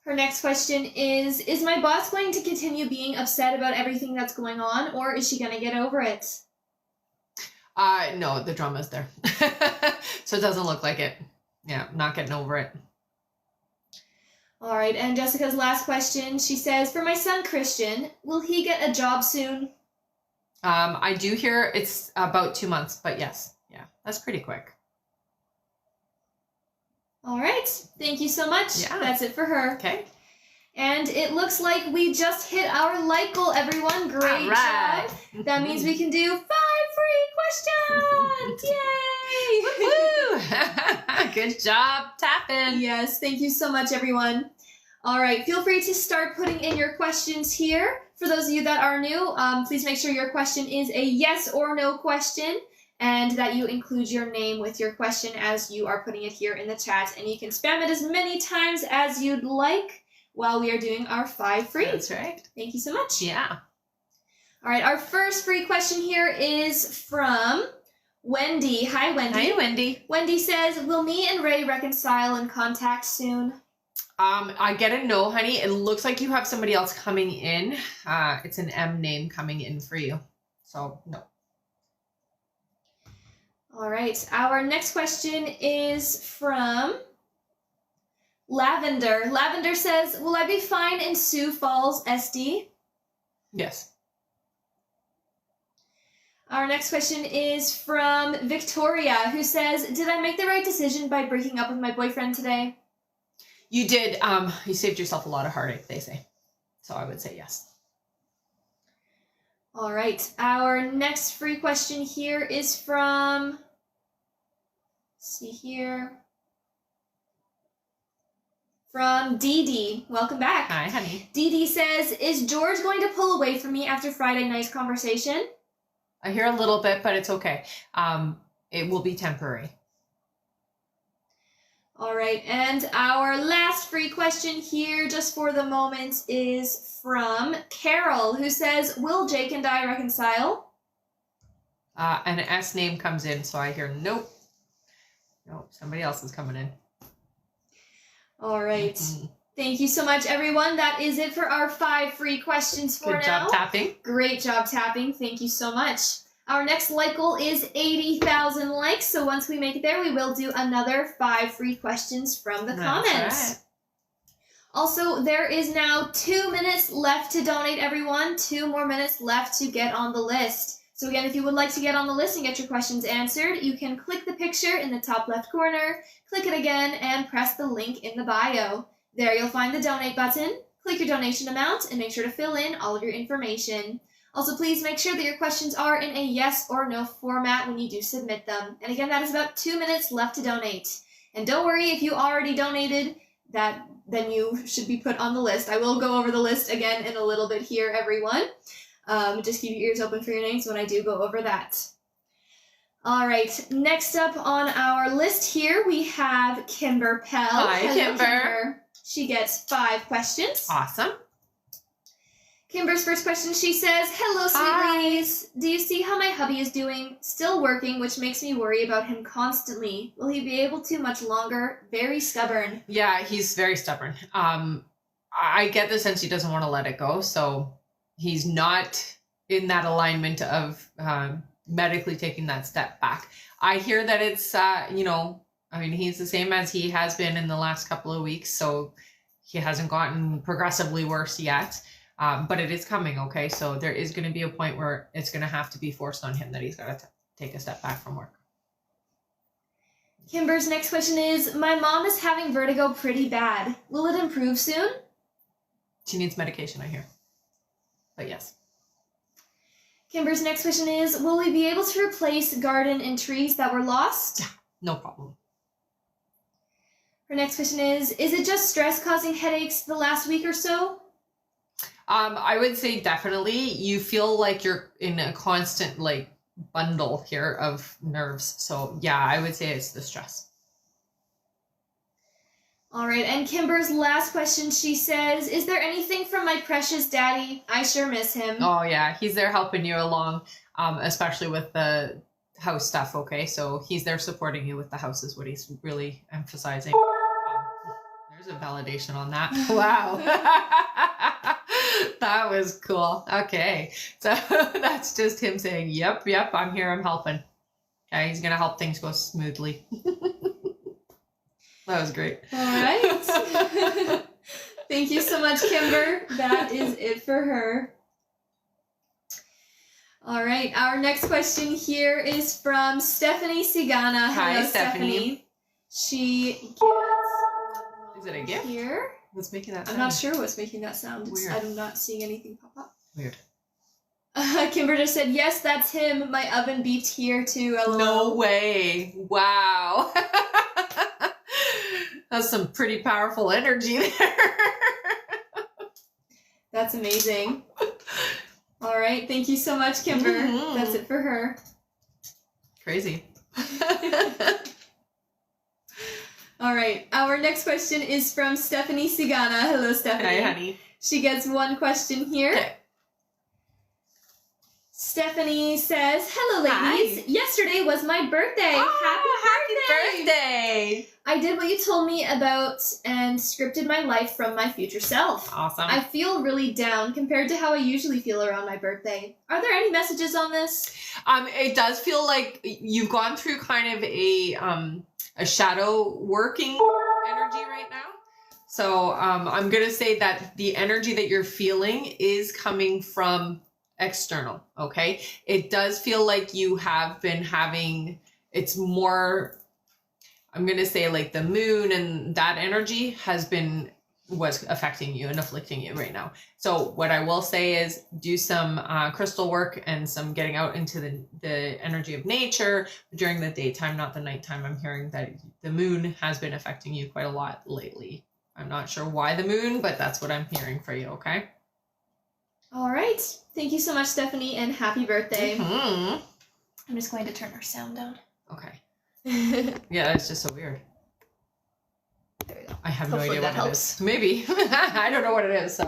Her next question is my boss going to continue being upset about everything that's going on, or is she going to get over it? No, the drama's there. So it doesn't look like it. Yeah, not getting over it. All right, and Jessica's last question, she says, for my son Christian, will he get a job soon? I do hear it's about 2 months, but yes. Yeah, that's pretty quick. All right, thank you so much. Yeah. That's it for her. Okay. And it looks like we just hit our like goal, everyone. Great right. job. That means we can do 5 free questions. Yay! Woo! Good job tapping. Yes, thank you so much, everyone. All right, feel free to start putting in your questions here. For those of you that are new, please make sure your question is a yes or no question, and that you include your name with your question as you are putting it here in the chat. And you can spam it as many times as you'd like while we are doing our 5 free. That's right. Thank you so much. Yeah. All right, our first free question here is from Wendy. Hi, Wendy. Hi, Wendy. Wendy says, will me and Ray reconcile and contact soon? I get a no, honey. It looks like you have somebody else coming in. It's an M name coming in for you. So, no. All right, our next question is from Lavender. Lavender says, will I be fine in Sioux Falls, SD? Yes. Our next question is from Victoria, who says, did I make the right decision by breaking up with my boyfriend today? You did. You saved yourself a lot of heartache, they say. So I would say yes. All right, our next free question here is from, let's see here, from Dee Dee. Welcome back. Hi, honey. Dee Dee says, is George going to pull away from me after Friday night's conversation? I hear a little bit, but it's okay. It will be temporary. All right, and our last free question here, just for the moment, is from Carol, who says, will Jake and I reconcile? An S name comes in, so I hear nope. Nope, somebody else is coming in. All right. Thank you so much, everyone. That is it for our 5 free questions for now. Good job tapping. Great job tapping. Thank you so much. Our next like goal is 80,000 likes, so once we make it there, we will do another 5 free questions from the comments. Right. Also, there is now 2 minutes left to donate, everyone. 2 more minutes left to get on the list. So again, if you would like to get on the list and get your questions answered, you can click the picture in the top left corner, click it again, and press the link in the bio. There you'll find the donate button. Click your donation amount and make sure to fill in all of your information. Also, please make sure that your questions are in a yes or no format when you do submit them. And again, that is about 2 minutes left to donate. And don't worry if you already donated, then you should be put on the list. I will go over the list again in a little bit here, everyone. Just keep your ears open for your names when I do go over that. All right, next up on our list here, we have Kimber Pell. Hi, Hello, Kimber. She gets 5 questions. Awesome. Kimber's first question, she says, hello, sweet Hi. ladies. Do you see how my hubby is doing? Still working, which makes me worry about him constantly. Will he be able to much longer? Very stubborn. Yeah, he's very stubborn. I get the sense he doesn't want to let it go, so he's not in that alignment of medically taking that step back. I hear that it's, he's the same as he has been in the last couple of weeks, so he hasn't gotten progressively worse yet. But it is coming, okay? So there is going to be a point where it's going to have to be forced on him that he's got to take a step back from work. Kimber's next question is, my mom is having vertigo pretty bad. Will it improve soon? She needs medication, I hear. But yes. Kimber's next question is, will we be able to replace garden and trees that were lost? No problem. Her next question is it just stress causing headaches the last week or so? I would say definitely. You feel like you're in a constant bundle here of nerves. So yeah, I would say it's the stress. All right, and Kimber's last question, she says, is there anything from my precious daddy? I sure miss him. Oh yeah, he's there helping you along, especially with the house stuff, okay? So he's there supporting you with the house is what he's really emphasizing. There's a validation on that. Wow. That was cool. Okay, so that's just him saying, yep, I'm here, I'm helping. Okay, he's going to help things go smoothly. That was great. All right. Thank you so much, Kimber. That is it for her. All right. Our next question here is from Stephanie Sigana. Hi, Hello, Stephanie. She gets... Is it a gift? Here. What's making that I'm sound? not sure what's making that sound. Weird. I'm not seeing anything pop up. Weird. Kimber just said, yes, that's him. My oven beeped here too. LOL. No way. Wow. That's some pretty powerful energy there. That's amazing. All right. Thank you so much, Kimber. Mhm. That's it for her. Crazy. All right. Our next question is from Stephanie Sigana. Hello, Stephanie. Hi, honey. She gets one question here. Okay. Stephanie says, hello, ladies. Hi. Yesterday was my birthday. Happy birthday! I did what you told me about and scripted my life from my future self. Awesome. I feel really down compared to how I usually feel around my birthday. Are there any messages on this? It does feel like you've gone through kind of a shadow working energy right now. So I'm gonna say that the energy that you're feeling is coming from external. Okay, it does feel like you have been having. It's more. I'm gonna say like the moon and that energy was affecting you and afflicting you right now. So what I will say is do some crystal work and some getting out into the energy of nature during the daytime, not the nighttime. I'm hearing that the moon has been affecting you quite a lot lately. I'm not sure why the moon, but that's what I'm hearing for you, okay? All right. Thank you so much, Stephanie, and happy birthday. Mm-hmm. I'm just going to turn our sound down. Okay. There Yeah, it's just so weird. we go. I have Hopefully no idea that what helps. it is. Maybe. I don't know what it is, so.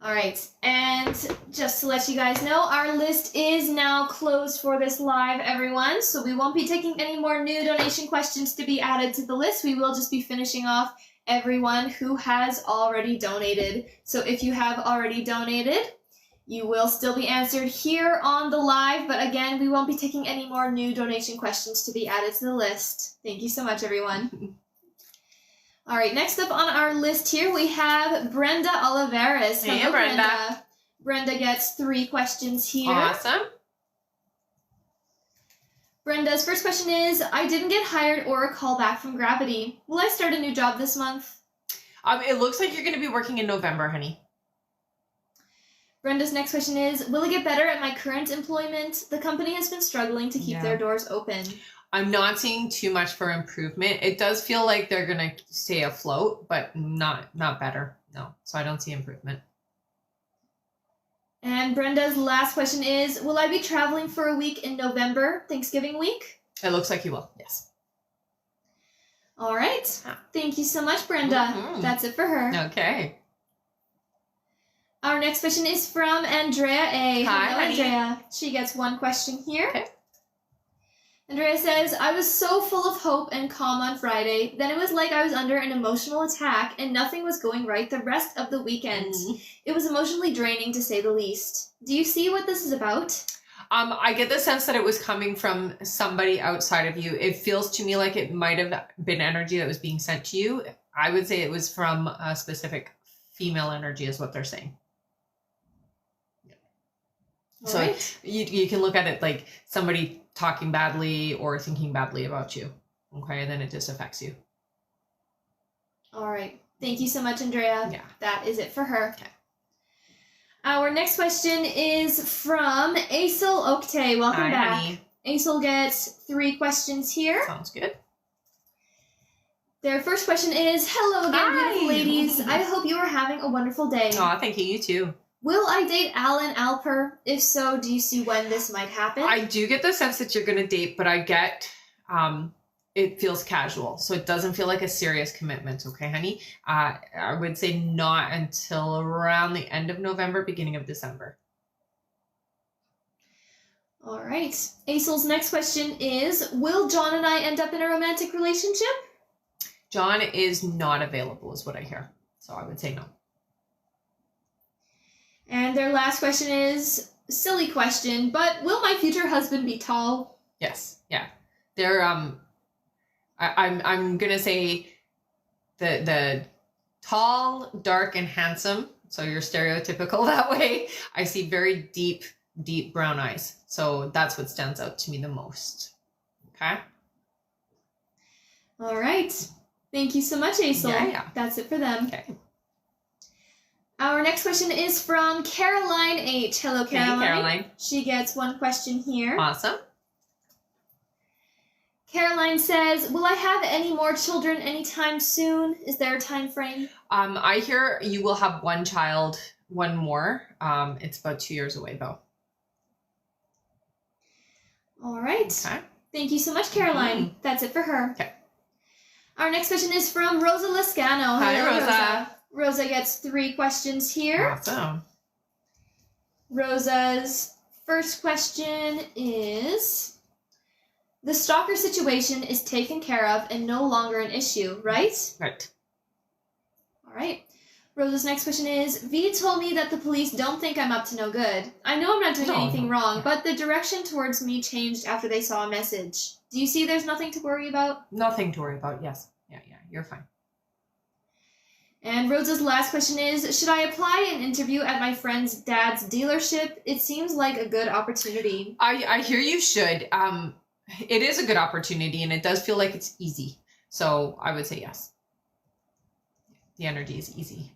All right, and just to let you guys know, our list is now closed for this live, everyone. So we won't be taking any more new donation questions to be added to the list. We will just be finishing off everyone who has already donated. So if you have already donated, you will still be answered here on the live. But again, we won't be taking any more new donation questions to be added to the list. Thank you so much, everyone. All right, next up on our list here, we have Brenda Olivares. Hey, Hello, Brenda. Brenda gets 3 questions here. Awesome. Brenda's first question is, I didn't get hired or a call back from Gravity. Will I start a new job this month? It looks like you're going to be working in November, honey. Brenda's next question is, will it get better at my current employment? The company has been struggling to keep their doors open. I'm not seeing too much for improvement. It does feel like they're going to stay afloat, but not better. No. So I don't see improvement. And Brenda's last question is, will I be traveling for a week in November, Thanksgiving week? It looks like you will. Yes. All right. Thank you so much, Brenda. Mhm. That's it for her. Okay. Our next question is from Andrea A. Hi, Hello, honey. Andrea. She gets one question here. Okay. Andrea says, I was so full of hope and calm on Friday. Then it was like I was under an emotional attack and nothing was going right the rest of the weekend. It was emotionally draining, to say the least. Do you see what this is about? I get the sense that it was coming from somebody outside of you. It feels to me like it might have been energy that was being sent to you. I would say it was from a specific female energy is what they're saying. So Alright. you can look at it like somebody talking badly or thinking badly about you. Okay, and then it just affects you. All right. Thank you so much, Andrea. Yeah. That is it for her. Okay. Our next question is from Aisel Okte. Welcome Hi, back. honey. Aisel gets 3 questions here. Sounds good. Their first question is, hello again, Hi. beautiful ladies. I hope you are having a wonderful day. Aw, thank you. You too. Will I date Alan Alper? If so, do you see when this might happen? I do get the sense that you're going to date, but I get it feels casual. So it doesn't feel like a serious commitment. Okay, honey? I would say not until around the end of November, beginning of December. All right. Aisel's next question is, will John and I end up in a romantic relationship? John is not available, is what I hear. So I would say no. And their last question is, silly question, but will my future husband be tall? Yes. Yeah. They're I'm gonna say the tall, dark, and handsome. So you're stereotypical that way. I see very deep brown eyes. So that's what stands out to me the most. Okay. All right. Thank you so much, Aisel. Yeah. That's it for them. Okay. Our next question is from Caroline H. Hello, Caroline. Hey, Caroline. She gets one question here. Awesome. Caroline says, will I have any more children anytime soon? Is there a time frame? I hear you will have one child, one more. It's about 2 years away, though. All right. Okay. Thank you so much, Caroline. Mm-hmm. That's it for her. Okay. Our next question is from Rosa Lascano. Hi, Hello, Rosa. Rosa gets 3 questions here. Awesome. Rosa's first question is, the stalker situation is taken care of and no longer an issue, right? Right. All right. Rosa's next question is, V told me that the police don't think I'm up to no good. I know I'm not doing anything wrong, but the direction towards me changed after they saw a message. Do you see there's nothing to worry about? Nothing to worry about. Yes. Yeah. You're fine. And Rosa's last question is, should I apply an interview at my friend's dad's dealership? It seems like a good opportunity. I hear you should. It is a good opportunity, and it does feel like it's easy. So I would say yes. The energy is easy.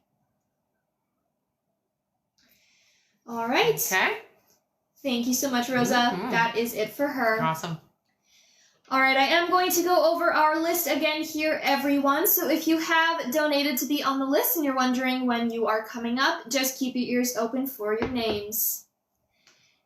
All right. Okay. Thank you so much, Rosa. Mm-hmm. That is it for her. Awesome. All right, I am going to go over our list again here, everyone. So if you have donated to be on the list and you're wondering when you are coming up, just keep your ears open for your names.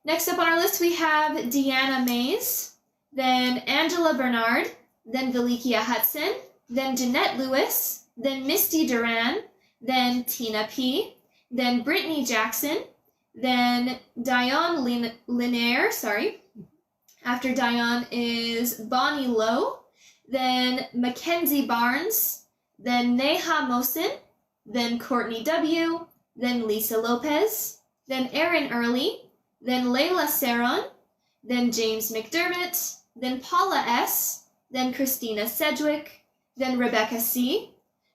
Next up on our list, we have Deanna Mays, then Angela Bernard, then Valikia Hudson, then Jeanette Lewis, then Misty Duran, then Tina P., then Brittany Jackson, then Dion Linaire, After Dion is Bonnie Lowe, then Mackenzie Barnes, then Neha Mosin, then Courtney W., then Lisa Lopez, then Erin Early, then Layla Saron, then James McDermott, then Paula S., then Christina Sedgwick, then Rebecca C.,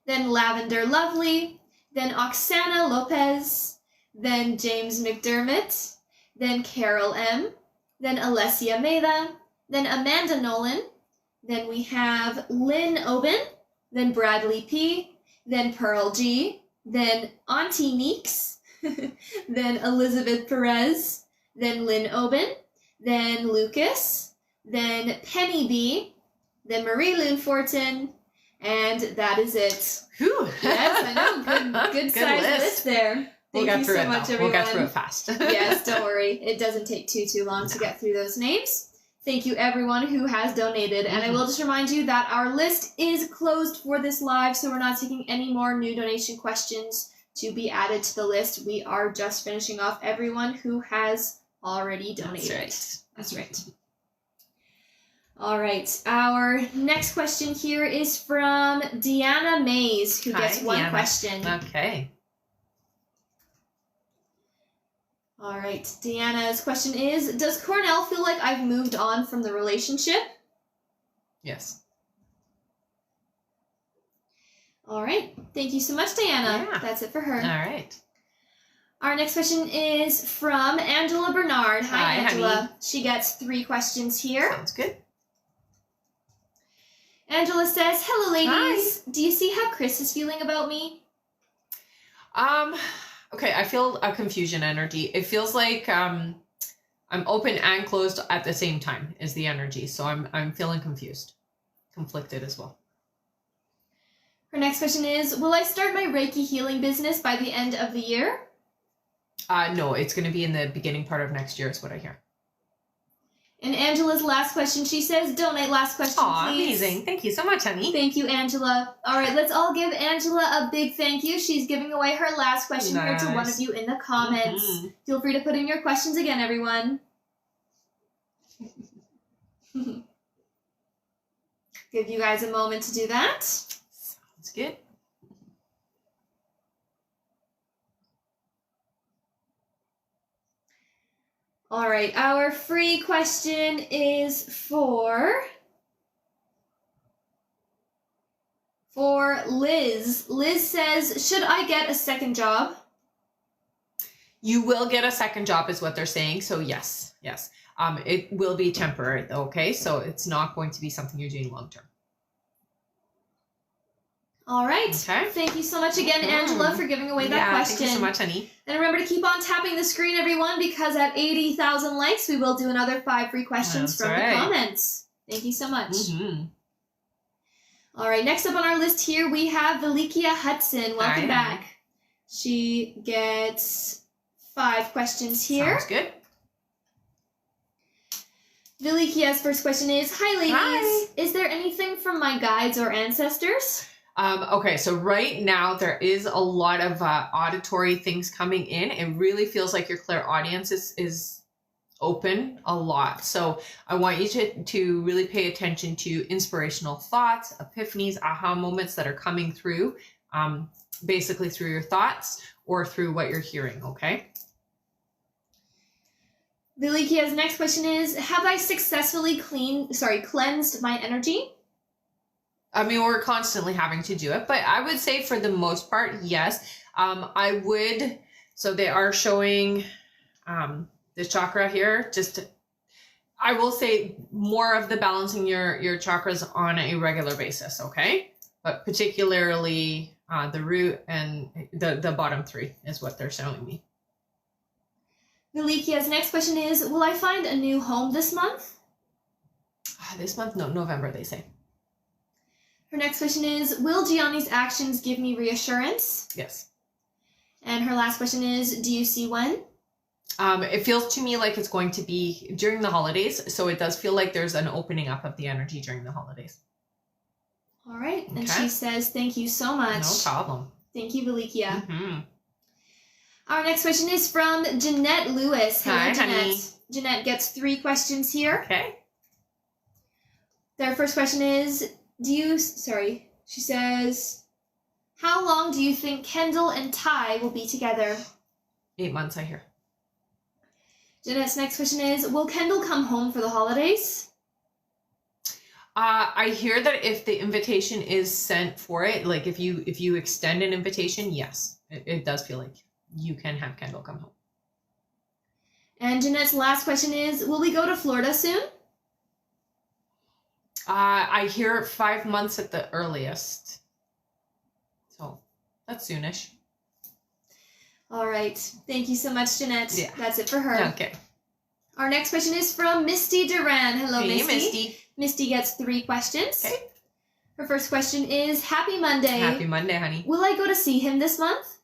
then Lavender Lovely, then Oksana Lopez, then James McDermott, then Carol M., then Alessia Meda, then Amanda Nolan, then we have Lynn Oben, then Bradley P., then Pearl G., then Auntie Meeks, then Elizabeth Perez, then Lynn Oben, then Lucas, then Penny B., then Marie Lynn Fortin, and that is it. Whew. Yes, I know. Good size list there. Thank you so much, everyone. We'll get through it fast. Yes, don't worry. It doesn't take too long to get through those names. Thank you, everyone who has donated. And I will just remind you that our list is closed for this live, so we're not taking any more new donation questions to be added to the list. We are just finishing off everyone who has already donated. That's right. All right. Our next question here is from Deanna Mays, who gets one Deanna. question. Okay. All right, Deanna's question is, does Cornell feel like I've moved on from the relationship? Yes. All right, thank you so much, Deanna. Yeah. That's it for her. All right. Our next question is from Angela Bernard. Hi, Angela. Honey. She gets 3 questions here. Sounds good. Angela says, hello, ladies. Hi. Do you see how Chris is feeling about me? Okay, I feel a confusion energy. It feels like I'm open and closed at the same time is the energy. So I'm feeling confused. Conflicted as well. Her next question is, will I start my Reiki healing business by the end of the year? No, it's going to be in the beginning part of next year is what I hear. And Angela's last question, she says, donate last question, Aw, please. amazing. Thank you so much, honey. Thank you, Angela. All right, let's all give Angela a big thank you. She's giving away her last question here to one of you in the comments. Feel free to put in your questions again, everyone. Give you guys a moment to do that. Sounds good. All right, our free question is for Liz. Liz says, should I get a second job? You will get a second job is what they're saying. So yes. It will be temporary, okay? So it's not going to be something you're doing long term. All right. Okay. Thank you so much again, Angela, for giving away that question. Thank you so much, honey. And remember to keep on tapping the screen, everyone, because at 80,000 likes, we will do another 5 free questions from the comments. Thank you so much. All right. Next up on our list here, we have Velikia Hudson. Welcome back. She gets 5 questions here. Sounds good. Velikia's first question is, hi, ladies. Hi. Is there anything from my guides or ancestors? Okay, so right now there is a lot of auditory things coming in. It really feels like your clairaudience is open a lot. So I want you to really pay attention to inspirational thoughts, epiphanies, aha moments that are coming through, basically through your thoughts or through what you're hearing, okay? Velikia's next question is, have I successfully cleansed my energy? I mean, we're constantly having to do it, but I would say for the most part, yes. I would, so they are showing this chakra here, I will say more of the balancing your chakras on a regular basis, okay? But particularly the root and the bottom 3 is what they're showing me. Velikia's next question is, will I find a new home this month? This month? No, November, they say. Her next question is, will Gianni's actions give me reassurance? Yes. And her last question is, do you see when? It feels to me like it's going to be during the holidays. So it does feel like there's an opening up of the energy during the holidays. All right. Okay. And she says, thank you so much. No problem. Thank you, Velikia. Our next question is from Jeanette Lewis. Hello, Hi, Jeanette. honey. Jeanette gets 3 questions here. Okay. Their first question is, she says, how long do you think Kendall and Ty will be together? 8 months, I hear. Jeanette's next question is, will Kendall come home for the holidays? I hear that if the invitation is sent for it, like if you extend an invitation, yes, it does feel like you can have Kendall come home. And Jeanette's last question is, will we go to Florida soon? I hear 5 months at the earliest. So that's soonish. All right. Thank you so much, Jeanette. Yeah. That's it for her. Okay. Our next question is from Misty Duran. Hello, Hey, Misty. Misty. Misty gets 3 questions. Okay. Her first question is, Happy Monday. Happy Monday, honey. Will I go to see him this month?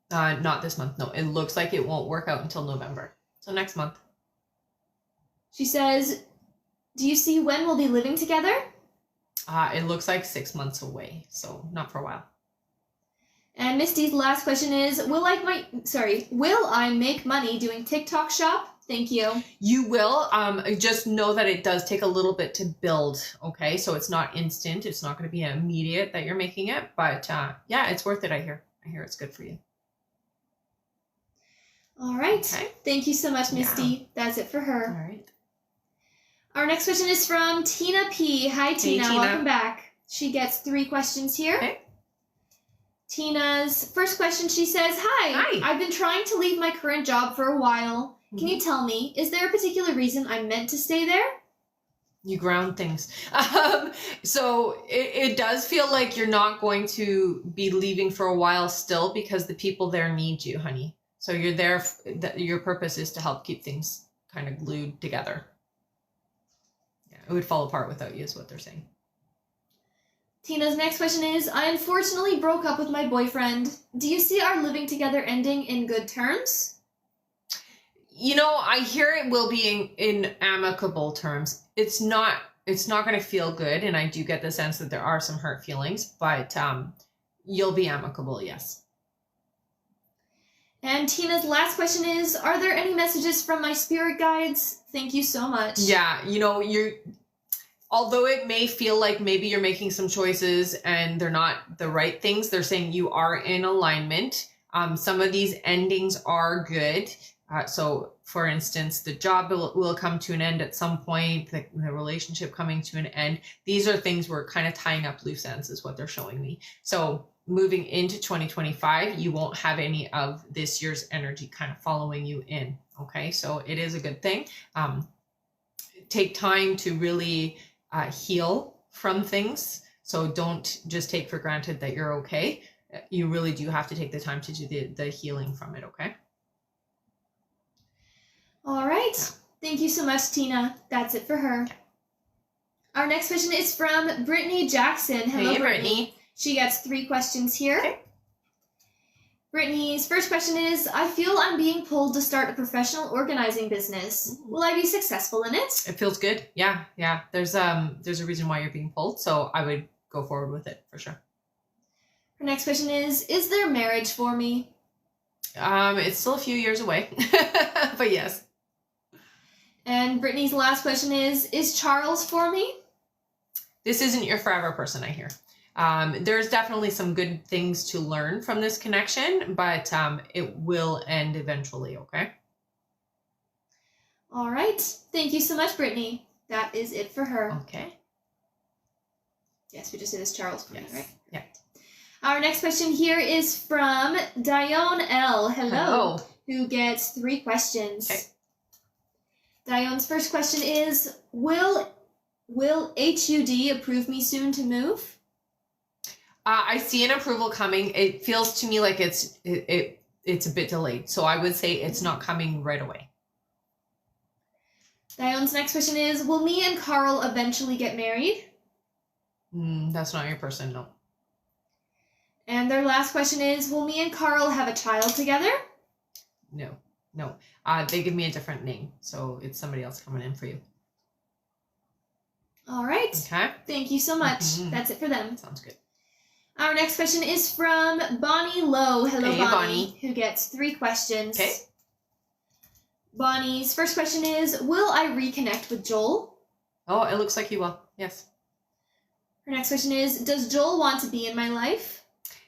Not this month. No, it looks like it won't work out until November. So next month. She says, do you see when we'll be living together? It looks like 6 months away. So not for a while. And Misty's last question is, will I make money doing TikTok shop? Thank you. You will. Just know that it does take a little bit to build. Okay, so it's not instant. It's not going to be immediate that you're making it. But yeah, it's worth it. I hear it's good for you. All right. Okay. Thank you so much, Misty. Yeah. That's it for her. All right. Our next question is from Tina P. Hi, Tina. Tina. Welcome back. She gets 3 questions here. Okay. Tina's first question, she says, Hi. I've been trying to leave my current job for a while. Can you tell me, is there a particular reason I'm meant to stay there? You ground things. So it does feel like you're not going to be leaving for a while still because the people there need you, honey. So you're there, your purpose is to help keep things kind of glued together. Yeah, it would fall apart without you is what they're saying. Tina's next question is, I unfortunately broke up with my boyfriend. Do you see our living together ending in good terms? You know, I hear it will be in amicable terms. It's not going to feel good, and I do get the sense that there are some hurt feelings, but you'll be amicable, yes. And Tina's last question is, are there any messages from my spirit guides? Thank you so much. Yeah, you know, although it may feel like maybe you're making some choices and they're not the right things, they're saying you are in alignment. Some of these endings are good. So, for instance, the job will come to an end at some point, the relationship coming to an end. These are things we're kind of tying up loose ends is what they're showing me. So moving into 2025, you won't have any of this year's energy kind of following you in. Okay, so it is a good thing. Take time to really heal from things. So don't just take for granted that you're okay. You really do have to take the time to do the healing from it, okay? All right. Thank you so much, Tina. That's it for her. Our next question is from Brittany Jackson. Hello, hey, Brittany. She gets 3 questions here. Okay. Brittany's first question is, I feel I'm being pulled to start a professional organizing business. Will I be successful in it? It feels good. Yeah. There's a reason why you're being pulled, so I would go forward with it for sure. Her next question is there marriage for me? It's still a few years away, but yes. And Brittany's last question is Charles for me? This isn't your forever person, I hear. There's definitely some good things to learn from this connection, but it will end eventually, okay? All right. Thank you so much, Brittany. That is it for her. Okay. Yes, we just did this Charles for me, right? Yeah. Our next question here is from Dione L. Hello. Who gets 3 questions. Okay. Dione's first question is, will HUD approve me soon to move? I see an approval coming. It feels to me like it's a bit delayed. So I would say it's not coming right away. Dione's next question is, will me and Carl eventually get married? That's not your person, no. And their last question is, will me and Carl have a child together? No. They give me a different name. So it's somebody else coming in for you. All right. Okay. Thank you so much. That's it for them. Sounds good. Our next question is from Bonnie Lowe. Hello, hey, Bonnie. Who gets 3 questions. Okay. Bonnie's first question is, will I reconnect with Joel? Oh, it looks like he will. Yes. Her next question is, does Joel want to be in my life?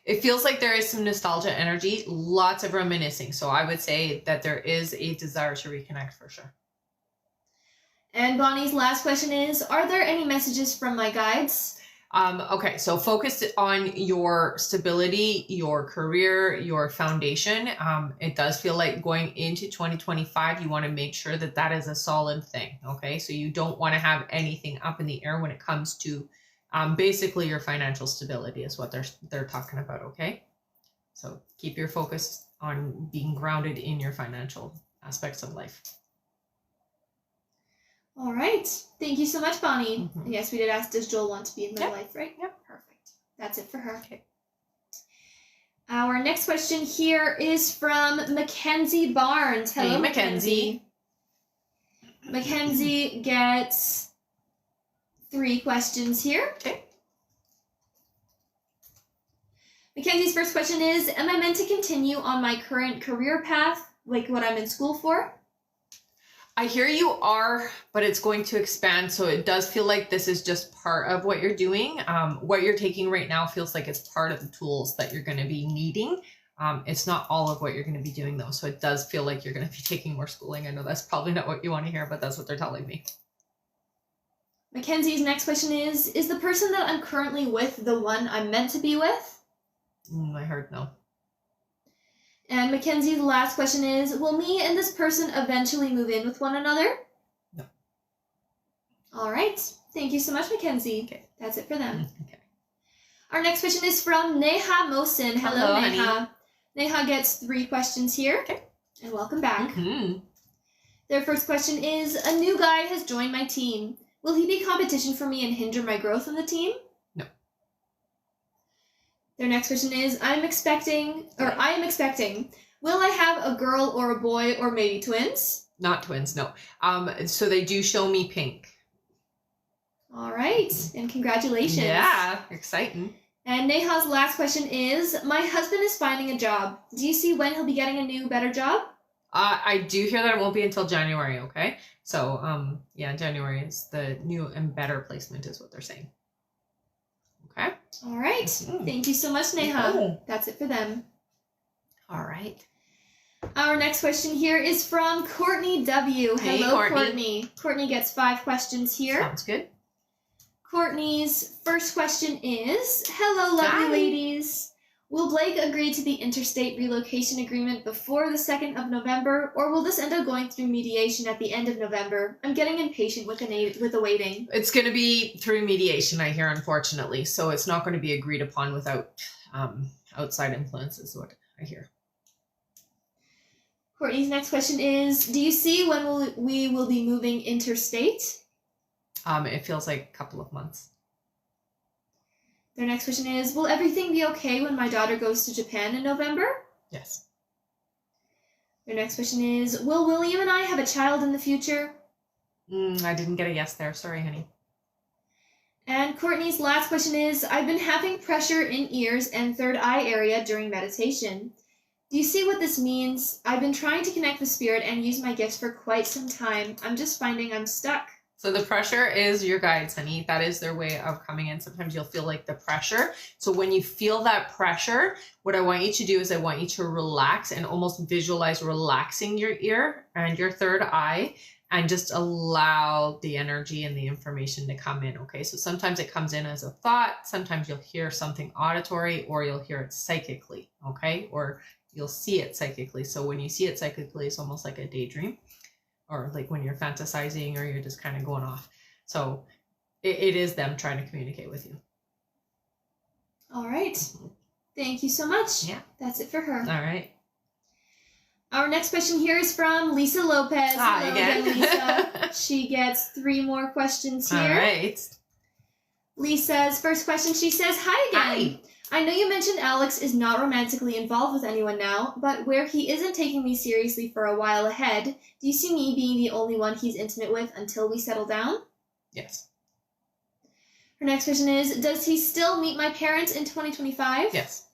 It feels like there is some nostalgia energy, lots of reminiscing. So I would say that there is a desire to reconnect for sure. And Bonnie's last question is, are there any messages from my guides? Okay, so focus on your stability, your career, your foundation. It does feel like going into 2025, you want to make sure that that is a solid thing. Okay, so you don't want to have anything up in the air when it comes to basically your financial stability is what they're talking about. Okay, so keep your focus on being grounded in your financial aspects of life. All right. Thank you so much, Bonnie. Yes, we did ask, does Joel want to be in my life, right? Yep. Perfect. That's it for her. Okay. Our next question here is from Mackenzie Barnes. Hello, hey, Mackenzie. Mackenzie gets 3 questions here. Okay. Mackenzie's first question is, am I meant to continue on my current career path, like what I'm in school for? I hear you are, but it's going to expand. So it does feel like this is just part of what you're doing. What you're taking right now feels like it's part of the tools that you're going to be needing. It's not all of what you're going to be doing though. So it does feel like you're going to be taking more schooling. I know that's probably not what you want to hear, but that's what they're telling me. Mackenzie's next question is the person that I'm currently with the one I'm meant to be with? I heard no. And Mackenzie's last question is, will me and this person eventually move in with one another? No. All right. Thank you so much, Mackenzie. Okay. That's it for them. Okay. Our next question is from Neha Mosin. Hello, Neha. Honey. Neha gets 3 questions here. Okay. And welcome back. Their first question is, a new guy has joined my team. Will he be competition for me and hinder my growth on the team? No. Their next question is, I am expecting, will I have a girl or a boy or maybe twins? Not twins, no. So they do show me pink. All right, and congratulations. Yeah, exciting. And Neha's last question is, my husband is finding a job. Do you see when he'll be getting a new, better job? I do hear that it won't be until January, okay? So, yeah, January is the new and better placement is what they're saying. Okay? All right. Thank you so much, Neha. That's it for them. All right. Our next question here is from Courtney W. Hey, Hello, Courtney. Courtney gets 5 questions here. Sounds good. Courtney's first question is, hello, lovely ladies. Will Blake agree to the interstate relocation agreement before the 2nd of November, or will this end up going through mediation at the end of November? I'm getting impatient with the waiting. It's going to be through mediation, I hear, unfortunately. So it's not going to be agreed upon without outside influences, what I hear. Courtney's next question is, do you see when we will be moving interstate? It feels like a couple of months. Their next question is, will everything be okay when my daughter goes to Japan in November? Yes. Their next question is, will William and I have a child in the future? I didn't get a yes there. Sorry, honey. And Courtney's last question is, I've been having pressure in ears and third eye area during meditation. Do you see what this means? I've been trying to connect with spirit and use my gifts for quite some time. I'm just finding I'm stuck. So the pressure is your guides, honey. That is their way of coming in. Sometimes you'll feel like the pressure. So when you feel that pressure, what I want you to do is I want you to relax and almost visualize relaxing your ear and your third eye and just allow the energy and the information to come in, okay? So sometimes it comes in as a thought. Sometimes you'll hear something auditory or you'll hear it psychically, okay? Or you'll see it psychically. So when you see it psychically, it's almost like a daydream. Or like when you're fantasizing or you're just kind of going off. So it is them trying to communicate with you. All right. Thank you so much. Yeah. That's it for her. All right. Our next question here is from Lisa Lopez. Hi again. Lisa. She gets 3 more questions here. All right. Lisa's first question, she says, hi again. Hi. I know you mentioned Alex is not romantically involved with anyone now, but where he isn't taking me seriously for a while ahead, do you see me being the only one he's intimate with until we settle down? Yes. Her next question is, does he still meet my parents in 2025? Yes.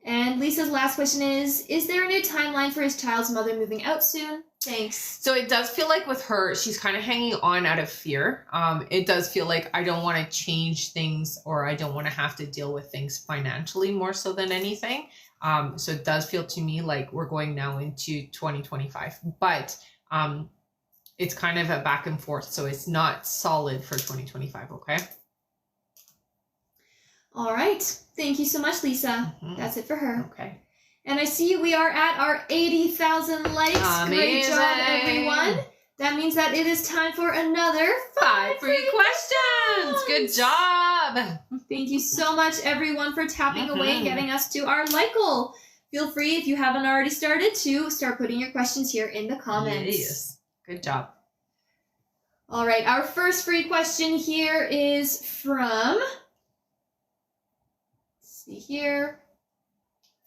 And Lisa's last question is there a new timeline for his child's mother moving out soon? Thanks. So it does feel like with her, she's kind of hanging on out of fear. It does feel like I don't want to change things or I don't want to have to deal with things financially more so than anything. So it does feel to me like we're going now into 2025, but it's kind of a back and forth. So it's not solid for 2025. Okay. All right. Thank you so much, Lisa. Mm-hmm. That's it for her. Okay. And I see we are at our 80,000 likes. Amazing. Great job, everyone. That means that it is time for another 5 free questions. Good job. Thank you so much, everyone, for tapping away and getting us to our like goal. Feel free, if you haven't already started, to start putting your questions here in the comments. Yes. Good job. All right. Our first free question here is from...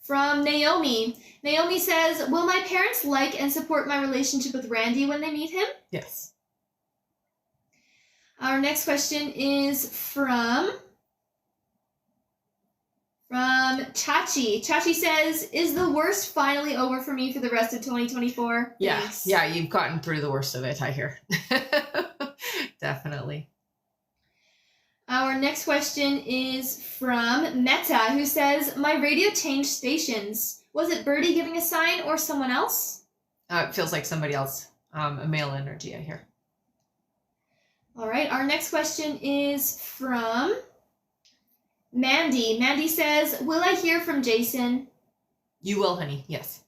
From Naomi. Naomi says, will my parents like and support my relationship with Randy when they meet him? Yes. Our next question is from Chachi. Chachi says, is the worst finally over for me for the rest of 2024? Yeah. Thanks. Yeah, you've gotten through the worst of it, I hear. Definitely. Our next question is from Meta, who says, my radio changed stations. Was it Birdie giving a sign or someone else? It feels like somebody else. A male energy, I hear. All right. Our next question is from Mandy. Mandy says, will I hear from Jason? You will, honey. Yes.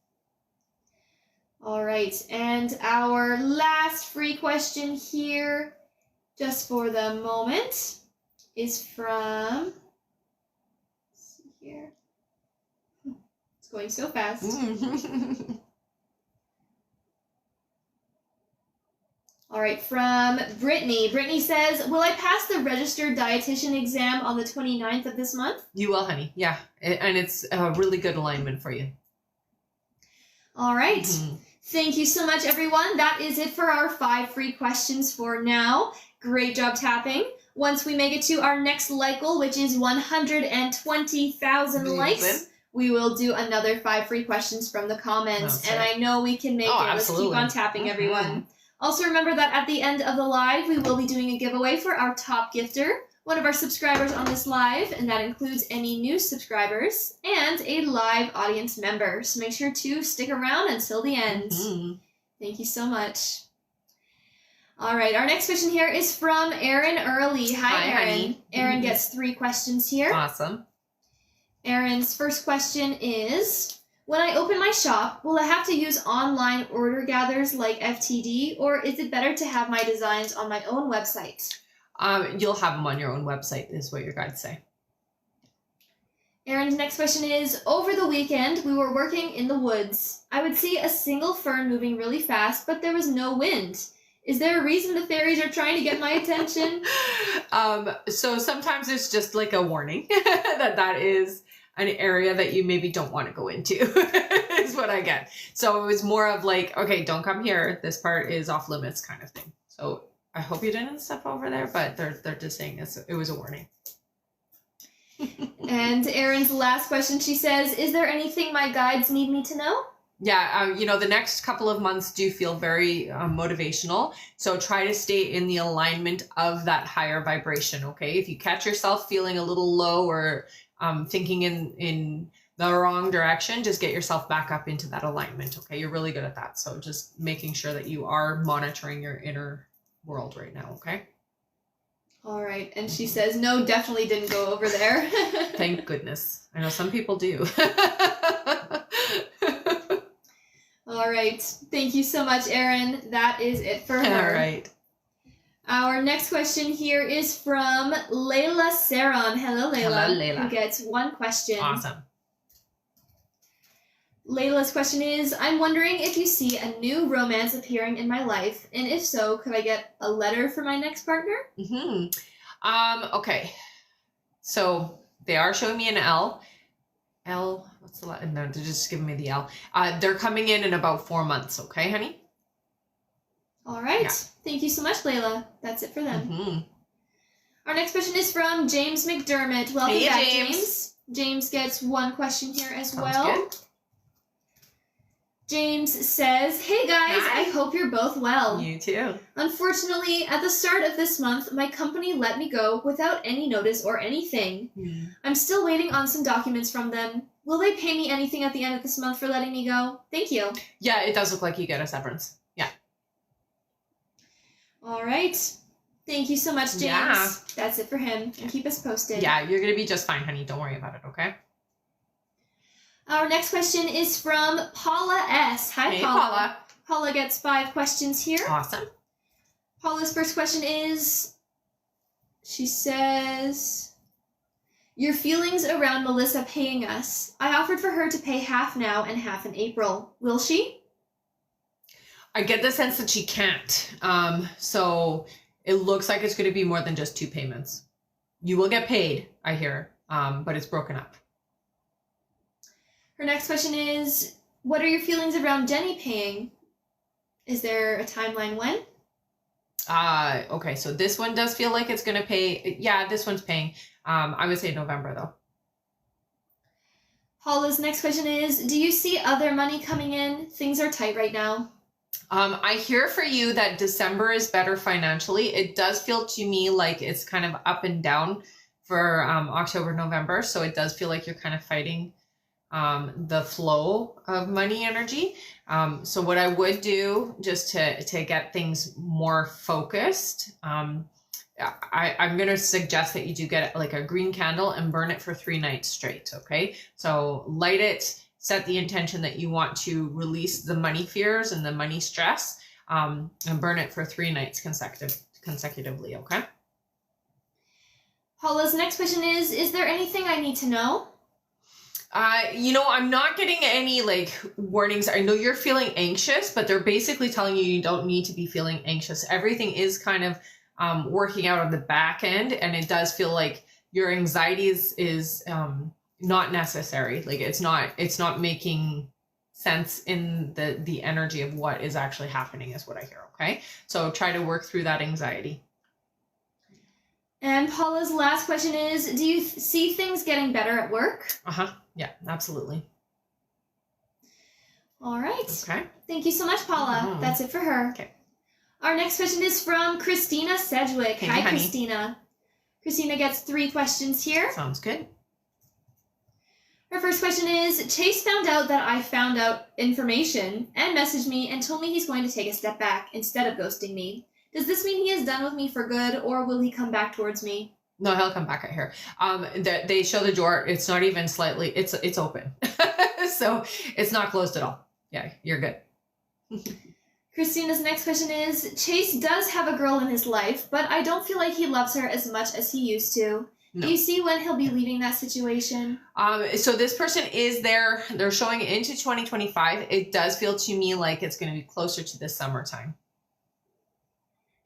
All right. And our last free question here, just for the moment, is from, let's see here. It's going so fast. All right, from Brittany. Brittany says, will I pass the registered dietitian exam on the 29th of this month? You will, honey. Yeah. And it's a really good alignment for you. All right. Mm-hmm. Thank you so much, everyone. That is it for our 5 free questions for now. Great job tapping. Once we make it to our next like goal, which is 120,000 likes, we will do another 5 free questions from the comments. That's and right. I know we can make it. Absolutely. Let's keep on tapping, everyone. Also remember that at the end of the live, we will be doing a giveaway for our top gifter, one of our subscribers on this live, and that includes any new subscribers, and a live audience member. So make sure to stick around until the end. Thank you so much. All right, our next question here is from Erin Early. Hi, Erin. Honey. Erin gets 3 questions here. Awesome. Erin's first question is, when I open my shop, will I have to use online order gatherers like FTD, or is it better to have my designs on my own website? You'll have them on your own website, is what your guides say. Erin's next question is, over the weekend, we were working in the woods. I would see a single fern moving really fast, but there was no wind. Is there a reason the fairies are trying to get my attention? So sometimes it's just like a warning that is an area that you maybe don't want to go into, is what I get. So it was more of like, okay, don't come here. This part is off limits kind of thing. So I hope you didn't step over there, but they're just saying it was a warning. And Erin's last question, she says, is there anything my guides need me to know? Yeah, the next couple of months do feel very motivational. So try to stay in the alignment of that higher vibration, okay? If you catch yourself feeling a little low or thinking in the wrong direction, just get yourself back up into that alignment, okay? You're really good at that. So just making sure that you are monitoring your inner world right now, okay? All right. And she says, no, definitely didn't go over there. Thank goodness. I know some people do. All right. Thank you so much, Erin. That is it for her. All right. Our next question here is from Layla Saron. Hello, Layla. Hello, Layla. Who gets 1 question. Awesome. Layla's question is, I'm wondering if you see a new romance appearing in my life, and if so, could I get a letter for my next partner? Okay. So they are showing me an L. L, what's the letter? No, they're just giving me the L. They're coming in about 4 months, okay, honey? All right. Yeah. Thank you so much, Layla. That's it for them. Our next question is from James McDermott. Welcome back, James. James gets 1 question here as well. Good. James says, hey guys, Hi. I hope you're both well. You too. Unfortunately, at the start of this month, my company let me go without any notice or anything. I'm still waiting on some documents from them. Will they pay me anything at the end of this month for letting me go? Thank you. Yeah, it does look like you get a severance. Yeah. All right. Thank you so much, James. Yeah. That's it for him. And keep us posted. Yeah, you're going to be just fine, honey. Don't worry about it, okay? Our next question is from Paula S. Hi, Hey, Paula. Paula. Paula gets 5 questions here. Awesome. Paula's first question is, she says, your feelings around Melissa paying us. I offered for her to pay half now and half in April. Will she? I get the sense that she can't. So it looks like it's going to be more than just 2 payments. You will get paid, I hear, but it's broken up. Her next question is, what are your feelings around Jenny paying? Is there a timeline when? Okay, so this one does feel like it's going to pay. Yeah, this one's paying. I would say November, though. Paula's next question is, do you see other money coming in? Things are tight right now. I hear for you that December is better financially. It does feel to me like it's kind of up and down for October, November. So it does feel like you're kind of fighting the flow of money energy. So what I would do just to get things more focused, I'm going to suggest that you do get like a green candle and burn it for 3 nights straight. Okay. So light it, set the intention that you want to release the money fears and the money stress, and burn it for 3 nights consecutively. Okay. Paula's next question is there anything I need to know? I'm not getting any like warnings. I know you're feeling anxious, but they're basically telling you don't need to be feeling anxious. Everything is kind of working out on the back end, and it does feel like your anxiety is not necessary. Like it's not making sense in the energy of what is actually happening is what I hear. Okay, so try to work through that anxiety. And Paula's last question is, do you see things getting better at work? Yeah, absolutely. All right. Okay. Thank you so much, Paula. That's it for her. Okay. Our next question is from Christina Sedgwick. Hey, Hi, honey. Christina. Christina gets 3 questions here. Sounds good. Her first question is, Chase found out that I found out information and messaged me and told me he's going to take a step back instead of ghosting me. Does this mean he is done with me for good, or will he come back towards me? No, he'll come back right here. They show the door. It's not even slightly. It's open, so it's not closed at all. Yeah, you're good. Christina's next question is, Chase does have a girl in his life, but I don't feel like he loves her as much as he used to. No. Do you see when he'll be leaving that situation? So this person is there. They're showing into 2025. It does feel to me like it's going to be closer to the summertime.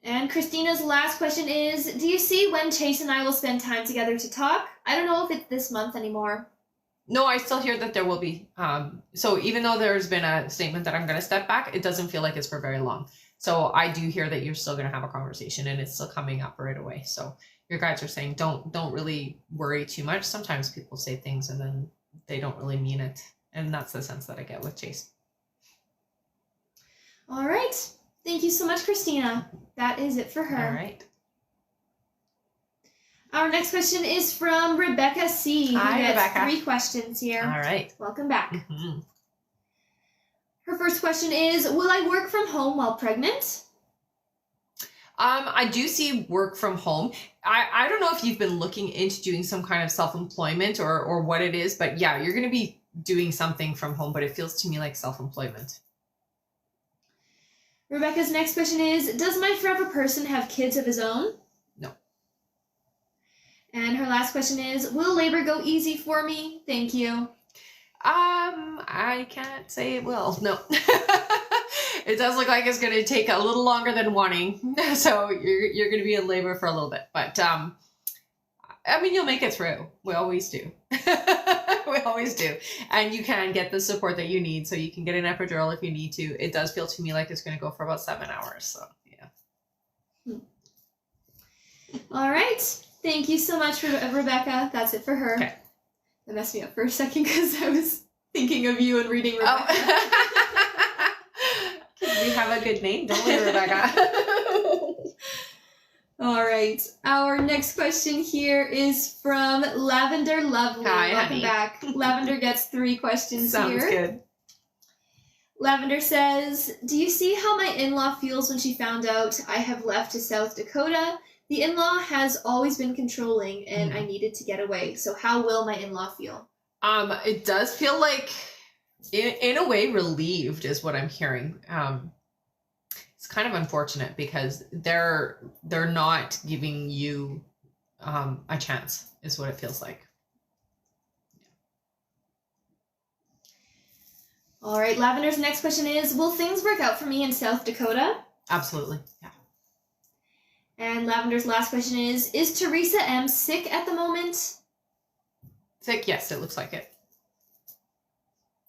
And Christina's last question is, do you see when Chase and I will spend time together to talk? I don't know if it's this month anymore. No, I still hear that there will be. So even though there's been a statement that I'm going to step back, it doesn't feel like it's for very long. So I do hear that you're still going to have a conversation, and it's still coming up right away. So your guides are saying don't really worry too much. Sometimes people say things and then they don't really mean it. And that's the sense that I get with Chase. All right. Thank you so much, Christina. That is it for her. All right. Our next question is from Rebecca C. Hi, Rebecca. 3 questions here. All right. Welcome back. Her first question is, will I work from home while pregnant? I do see work from home. I don't know if you've been looking into doing some kind of self-employment or what it is, but yeah, you're going to be doing something from home, but it feels to me like self-employment. Rebecca's next question is, does my forever person have kids of his own? No. And her last question is, will labor go easy for me? Thank you. I can't say it will. No. It does look like it's going to take a little longer than wanting. So you're going to be in labor for a little bit, but I mean, you'll make it through. We always do. We always do. And you can get the support that you need. So you can get an epidural if you need to. It does feel to me like it's going to go for about 7 hours. So yeah. All right. Thank you so much, Rebecca. That's it for her. Okay. That messed me up for a second because I was thinking of you and reading Rebecca. Oh. We have a good name, don't we, Rebecca? All right. Our next question here is from Lavender Lovely. Hi, Welcome honey. back. Lavender gets 3 questions here. Sounds good. Lavender says, do you see how my in-law feels when she found out I have left to South Dakota? The in-law has always been controlling, and I needed to get away. So how will my in-law feel? It does feel like, in a way, relieved is what I'm hearing. It's kind of unfortunate because they're not giving you a chance, is what it feels like. All right, Lavender's next question is, will things work out for me in South Dakota? Absolutely, yeah. And Lavender's last question is Teresa M. sick at the moment? Sick, yes, it looks like it.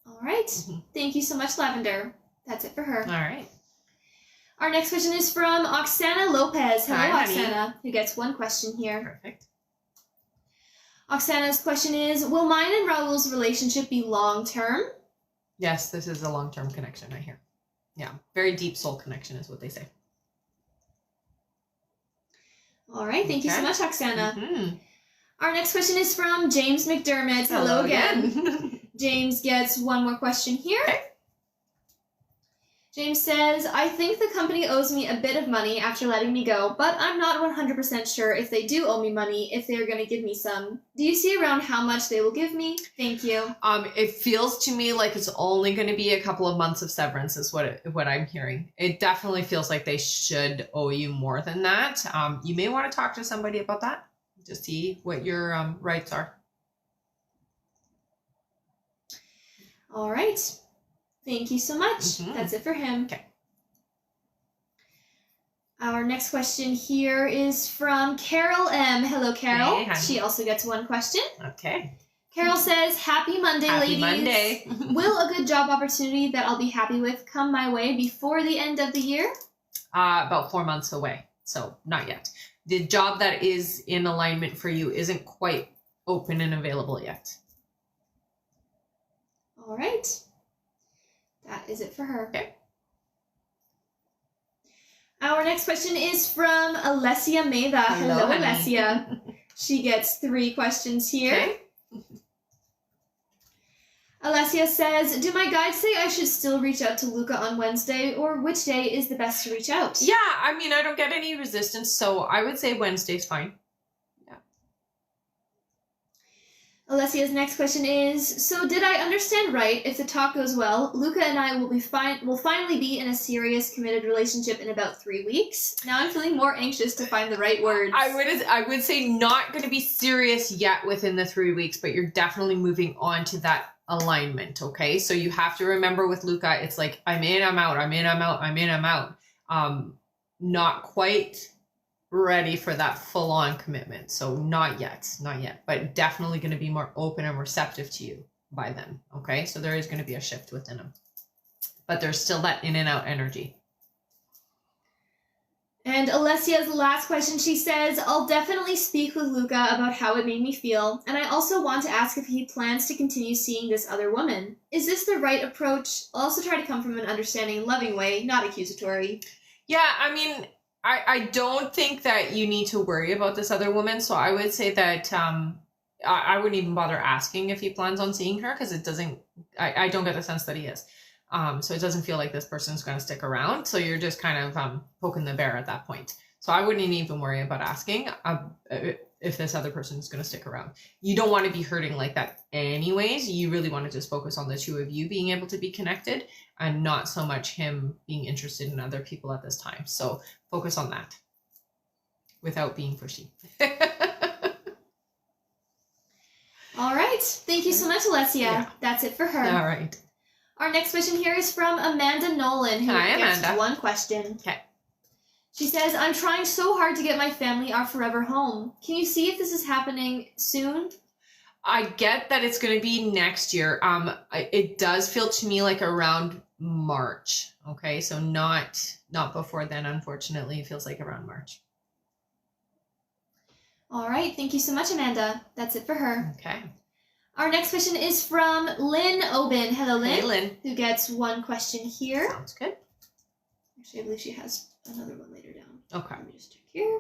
All right. Thank you so much, Lavender. That's it for her. All right. Our next question is from Oksana Lopez. Hello, Hi, honey. Oksana, who gets 1 question here. Perfect. Oksana's question is, will mine and Raul's relationship be long-term? Yes, this is a long-term connection, I hear. Yeah, very deep soul connection is what they say. All right, thank you so much, Oksana. Mm-hmm. Our next question is from James McDermott. Hello again. James gets 1 more question here. Okay. James says, I think the company owes me a bit of money after letting me go, but I'm not 100% sure if they do owe me money, if they are going to give me some. Do you see around how much they will give me? Thank you. It feels to me like it's only going to be a couple of months of severance is what I'm hearing. It definitely feels like they should owe you more than that. You may want to talk to somebody about that to see what your rights are. All right. Thank you so much. Mhm. That's it for him. Okay. Our next question here is from Carol M. Hello, Carol. Hey, honey. She also gets one question. Okay. Carol says, Happy Monday, Happy ladies. Monday. Will a good job opportunity that I'll be happy with come my way before the end of the year? About 4 months away. So not yet. The job that is in alignment for you isn't quite open and available yet. All right. That is it for her. Okay. Our next question is from Alessia Meva. Hello, honey. Alessia. She gets 3 questions here. Okay. Alessia says, do my guides say I should still reach out to Luca on Wednesday, or which day is the best to reach out? Yeah, I mean, I don't get any resistance, so I would say Wednesday's fine. Alessia's next question is, so did I understand right, if the talk goes well, Luca and I will finally be in a serious, committed relationship in about 3 weeks? Now I'm feeling more anxious to find the right words. I would say not going to be serious yet within the 3 weeks, but you're definitely moving on to that alignment, okay? So you have to remember with Luca, it's like, I'm in, I'm out, I'm in, I'm out, I'm in, I'm out. Not quite ready for that full-on commitment. So not yet, but definitely going to be more open and receptive to you by then, okay? So there is going to be a shift within him, but there's still that in and out energy. And Alessia's last question, she says, I'll definitely speak with Luca about how it made me feel, and I also want to ask if he plans to continue seeing this other woman. Is this the right approach? I'll also try to come from an understanding and loving way, not accusatory. Yeah, I mean, I don't think that you need to worry about this other woman. So I would say that I wouldn't even bother asking if he plans on seeing her, because it doesn't, I don't get the sense that he is. So it doesn't feel like this person's going to stick around. So you're just kind of poking the bear at that point. So I wouldn't even worry about asking if this other person is going to stick around. You don't want to be hurting like that anyways. You really want to just focus on the two of you being able to be connected and not so much him being interested in other people at this time. So focus on that without being pushy. All right. Thank you so much, Alessia. Yeah. That's it for her. All right. Our next question here is from Amanda Nolan, who Hi, gets Amanda. 1 question. Okay. She says, I'm trying so hard to get my family our forever home. Can you see if this is happening soon? I get that it's going to be next year. It does feel to me like around March. Okay, so not before then. Unfortunately, it feels like around March. All right, thank you so much, Amanda. That's it for her. Okay. Our next question is from Lynn Obin. Hello, Lynn. Hey, Lynn. Who gets 1 question here. Sounds good. Actually, I believe she has another one later down. Okay. Let me just check here.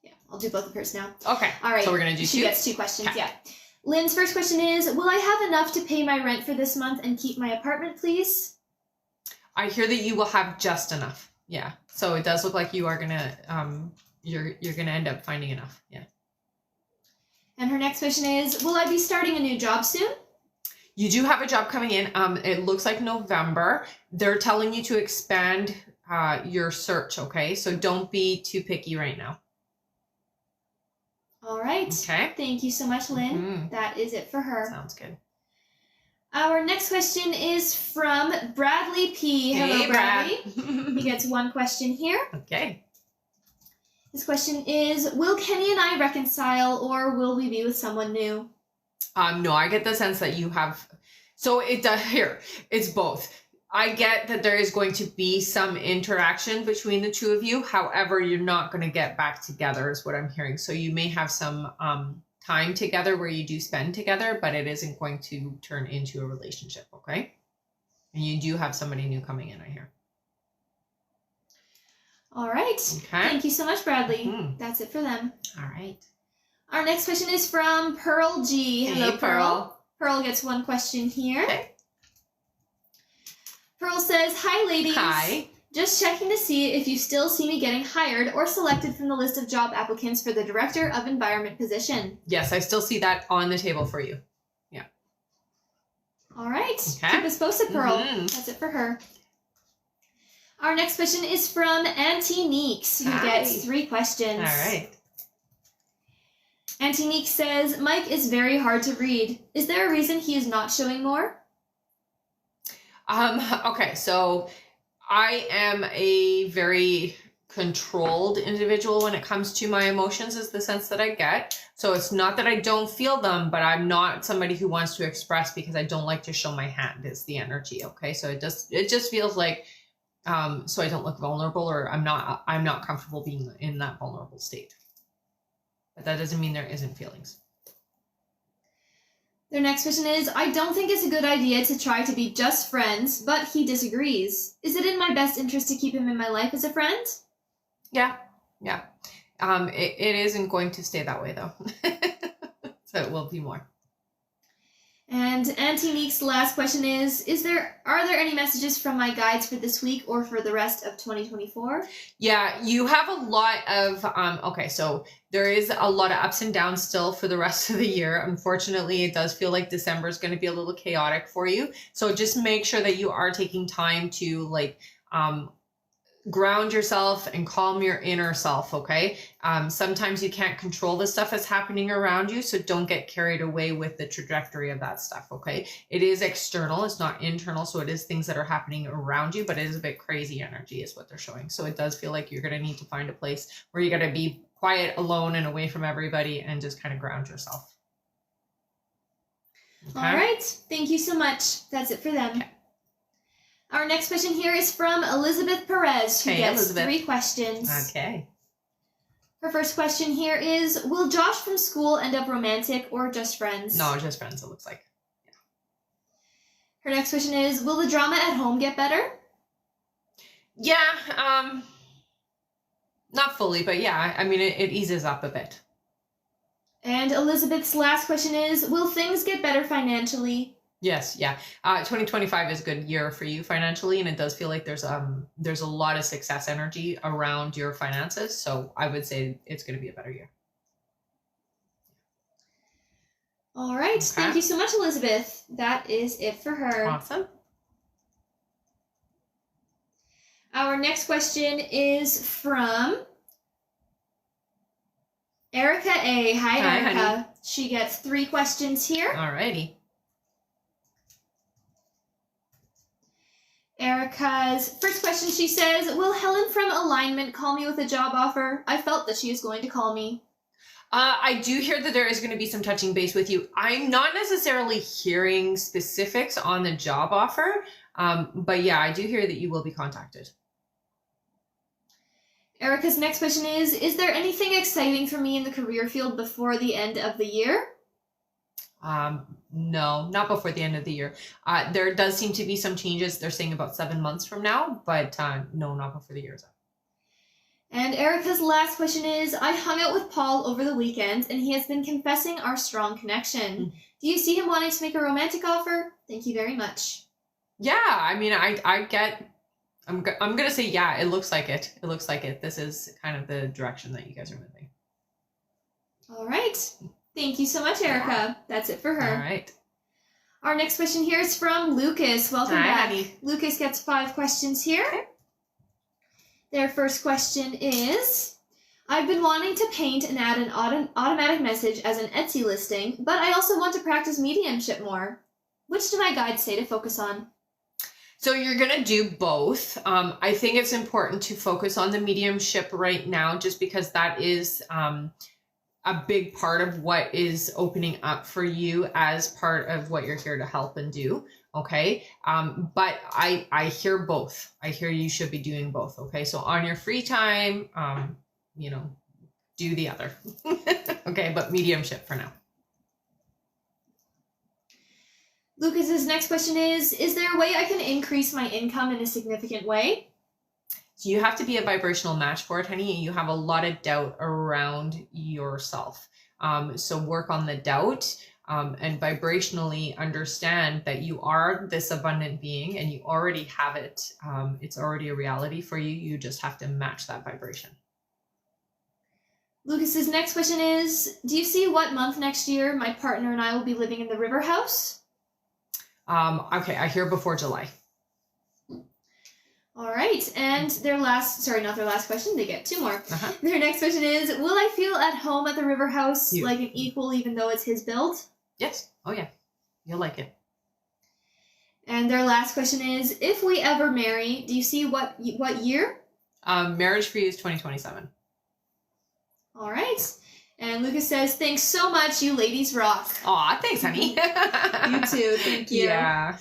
Yeah, I'll do both of hers now. Okay. All right. So we're gonna do 2. She gets 2 questions. Okay. Yeah. Lynn's first question is, will I have enough to pay my rent for this month and keep my apartment, please? I hear that you will have just enough. Yeah. So it does look like you are gonna you're gonna end up finding enough. Yeah. And her next question is, will I be starting a new job soon? You do have a job coming in. It looks like November. They're telling you to expand your search. Okay. So don't be too picky right now. All right. Okay. Thank you so much, Lynn. Mhm. That is it for her. Sounds good. Our next question is from Bradley P. Hello, Hey, Brad. Bradley. He gets 1 question here. Okay. His question is, will Kenny and I reconcile, or will we be with someone new? No, I get the sense that you have. So it does here. It's both. I get that there is going to be some interaction between the two of you. However, you're not going to get back together is what I'm hearing. So you may have some time together where you do spend together, but it isn't going to turn into a relationship. Okay. And you do have somebody new coming in, I hear. All right. Okay. Thank you so much, Bradley. Mhm. That's it for them. All right. Our next question is from Pearl G. Hello, Hey, Pearl. Pearl gets 1 question here. Okay. Pearl says, hi, ladies. Hi. Just checking to see if you still see me getting hired or selected from the list of job applicants for the Director of Environment position. Yes, I still see that on the table for you. Yeah. All right. Okay. Keep us posted, Pearl. Mhm. That's it for her. Our next question is from Auntie Neeks, who Hi. gets 3 questions. All right. Auntie Neeks says, Mike is very hard to read. Is there a reason he is not showing more? Okay, so I am a very controlled individual when it comes to my emotions, is the sense that I get. So it's not that I don't feel them, but I'm not somebody who wants to express because I don't like to show my hand is the energy. Okay, so it just feels like so I don't look vulnerable, or I'm not comfortable being in that vulnerable state. But that doesn't mean there isn't feelings. Their next question is, I don't think it's a good idea to try to be just friends, but he disagrees. Is it in my best interest to keep him in my life as a friend? Yeah. It isn't going to stay that way though. So it will be more. And Auntie Meek's last question is are there any messages from my guides for this week or for the rest of 2024? Yeah, you have a lot of, okay, so there is a lot of ups and downs still for the rest of the year. Unfortunately, it does feel like December is going to be a little chaotic for you. So just make sure that you are taking time to ground yourself and calm your inner self, okay? Sometimes you can't control the stuff that's happening around you, so don't get carried away with the trajectory of that stuff, okay? It is external, it's not internal, so it is things that are happening around you, but it is a bit crazy energy is what they're showing. So it does feel like you're going to need to find a place where you got to be quiet, alone, and away from everybody, and just kind of ground yourself. Okay? All right, thank you so much. That's it for them. Okay. Our next question here is from Elizabeth Perez, who gets Elizabeth. 3 questions. Okay. Her first question here is, will Josh from school end up romantic or just friends? No, just friends, it looks like. Yeah. Her next question is, will the drama at home get better? Yeah, not fully, but yeah, I mean, it eases up a bit. And Elizabeth's last question is, will things get better financially? Yes, yeah. 2025 is a good year for you financially, and it does feel like there's a lot of success energy around your finances. So I would say it's going to be a better year. All right. Okay. Thank you so much, Elizabeth. That is it for her. Awesome. Our next question is from Erica A. Hi, Erica. Honey. She gets 3 questions here. All righty. Erica's first question, she says, will Helen from Alignment call me with a job offer? I felt that she is going to call me. I do hear that there is going to be some touching base with you. I'm not necessarily hearing specifics on the job offer, but yeah, I do hear that you will be contacted. Erica's next question is there anything exciting for me in the career field before the end of the year? No, not before the end of the year. There does seem to be some changes. They're saying about 7 months from now, but no, not before the year's up. And Erica's last question is, I hung out with Paul over the weekend, and he has been confessing our strong connection. Mm-hmm. Do you see him wanting to make a romantic offer? Thank you very much. Yeah, I mean, I'm going to say, yeah, it looks like it. It looks like it. This is kind of the direction that you guys are moving. All right. Thank you so much, Erica. Yeah. That's it for her. All right. Our next question here is from Lucas. Welcome back. Honey. Lucas gets 5 questions here. Okay. Their first question is, I've been wanting to paint and add an automatic message as an Etsy listing, but I also want to practice mediumship more. Which do my guides say to focus on? So you're going to do both. I think it's important to focus on the mediumship right now, just because that is a big part of what is opening up for you as part of what you're here to help and do. Okay. But I hear both. I hear you should be doing both. Okay. So on your free time, do the other. Okay. But mediumship for now. Lucas's next question is there a way I can increase my income in a significant way? So you have to be a vibrational match for it, honey. You have a lot of doubt around yourself. So work on the doubt and vibrationally understand that you are this abundant being and you already have it. It's already a reality for you. You just have to match that vibration. Lucas's next question is, do you see what month next year my partner and I will be living in the river house? Okay, I hear before July. All right, and not their last question, they get 2 more. Uh-huh. Their next question is, will I feel at home at the river house like an equal even though it's his build? Yes. Oh, yeah. You'll like it. And their last question is, if we ever marry, do you see what year? Marriage for you is 2027. All right. And Lucas says, thanks so much. You ladies rock. Aw, thanks, honey. You too. Thank you. Yeah.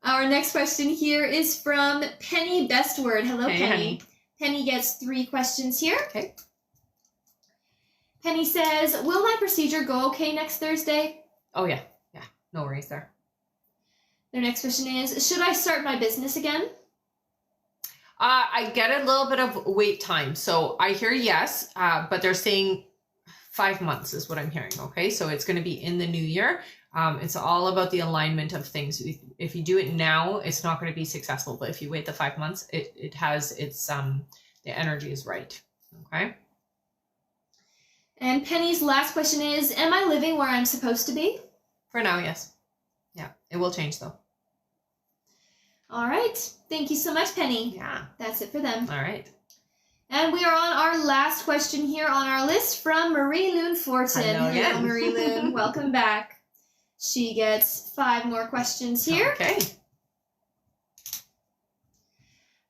Our next question here is from Penny Bestword. Hello, Hey, Penny. honey. Penny gets 3 questions here. Okay. Penny says, will my procedure go okay next Thursday? Oh, yeah. Yeah. No worries there. Their next question is, should I start my business again? I get a little bit of wait time. So I hear yes, but they're saying 5 months is what I'm hearing. Okay. So it's going to be in the new year. It's all about the alignment of things. If you do it now, it's not going to be successful. But if you wait the 5 months, it has its, the energy is right. Okay. And Penny's last question is, am I living where I'm supposed to be? For now, yes. Yeah. It will change though. All right. Thank you so much, Penny. Yeah. That's it for them. All right. And we are on our last question here on our list from Marie Loon Fortin. Hello again. Marie Loon. Welcome back. She gets 5 more questions here. Okay.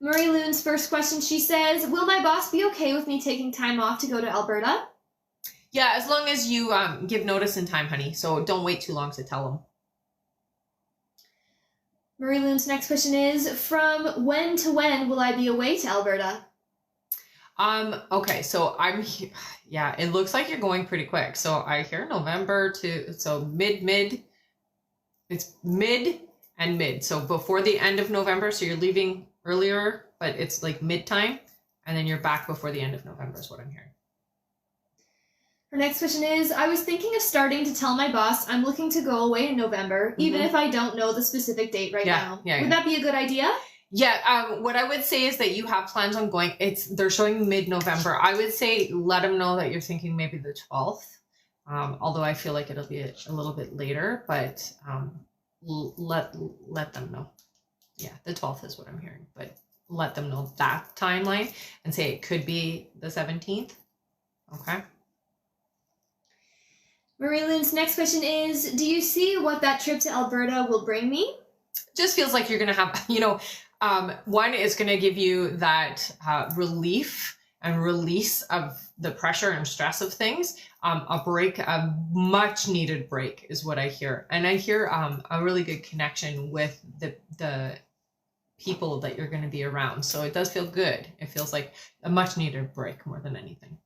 Marie Loon's first question, she says, will my boss be okay with me taking time off to go to Alberta? Yeah, as long as you give notice in time, honey. So don't wait too long to tell them. Marie Loon's next question is, from when to when will I be away to Alberta? Okay, so yeah, it looks like you're going pretty quick. So I hear November so mid, it's mid and mid. So before the end of November, so you're leaving earlier, but it's like mid time, and then you're back before the end of November is what I'm hearing. Her next question is, I was thinking of starting to tell my boss I'm looking to go away in November, even if I don't know the specific date right now. Would that be a good idea? Yeah, what I would say is that you have plans on going. They're showing mid-November. I would say let them know that you're thinking maybe the 12th. Although I feel like it'll be a little bit later, but let them know. Yeah, the 12th is what I'm hearing, but let them know that timeline and say it could be the 17th. Okay. Marie Lynn's next question is, do you see what that trip to Alberta will bring me? Just feels like you're going to have, one is going to give you that relief and release of the pressure and stress of things. A break, a much needed break is what I hear. And I hear a really good connection with the people that you're going to be around. So it does feel good. It feels like a much needed break more than anything.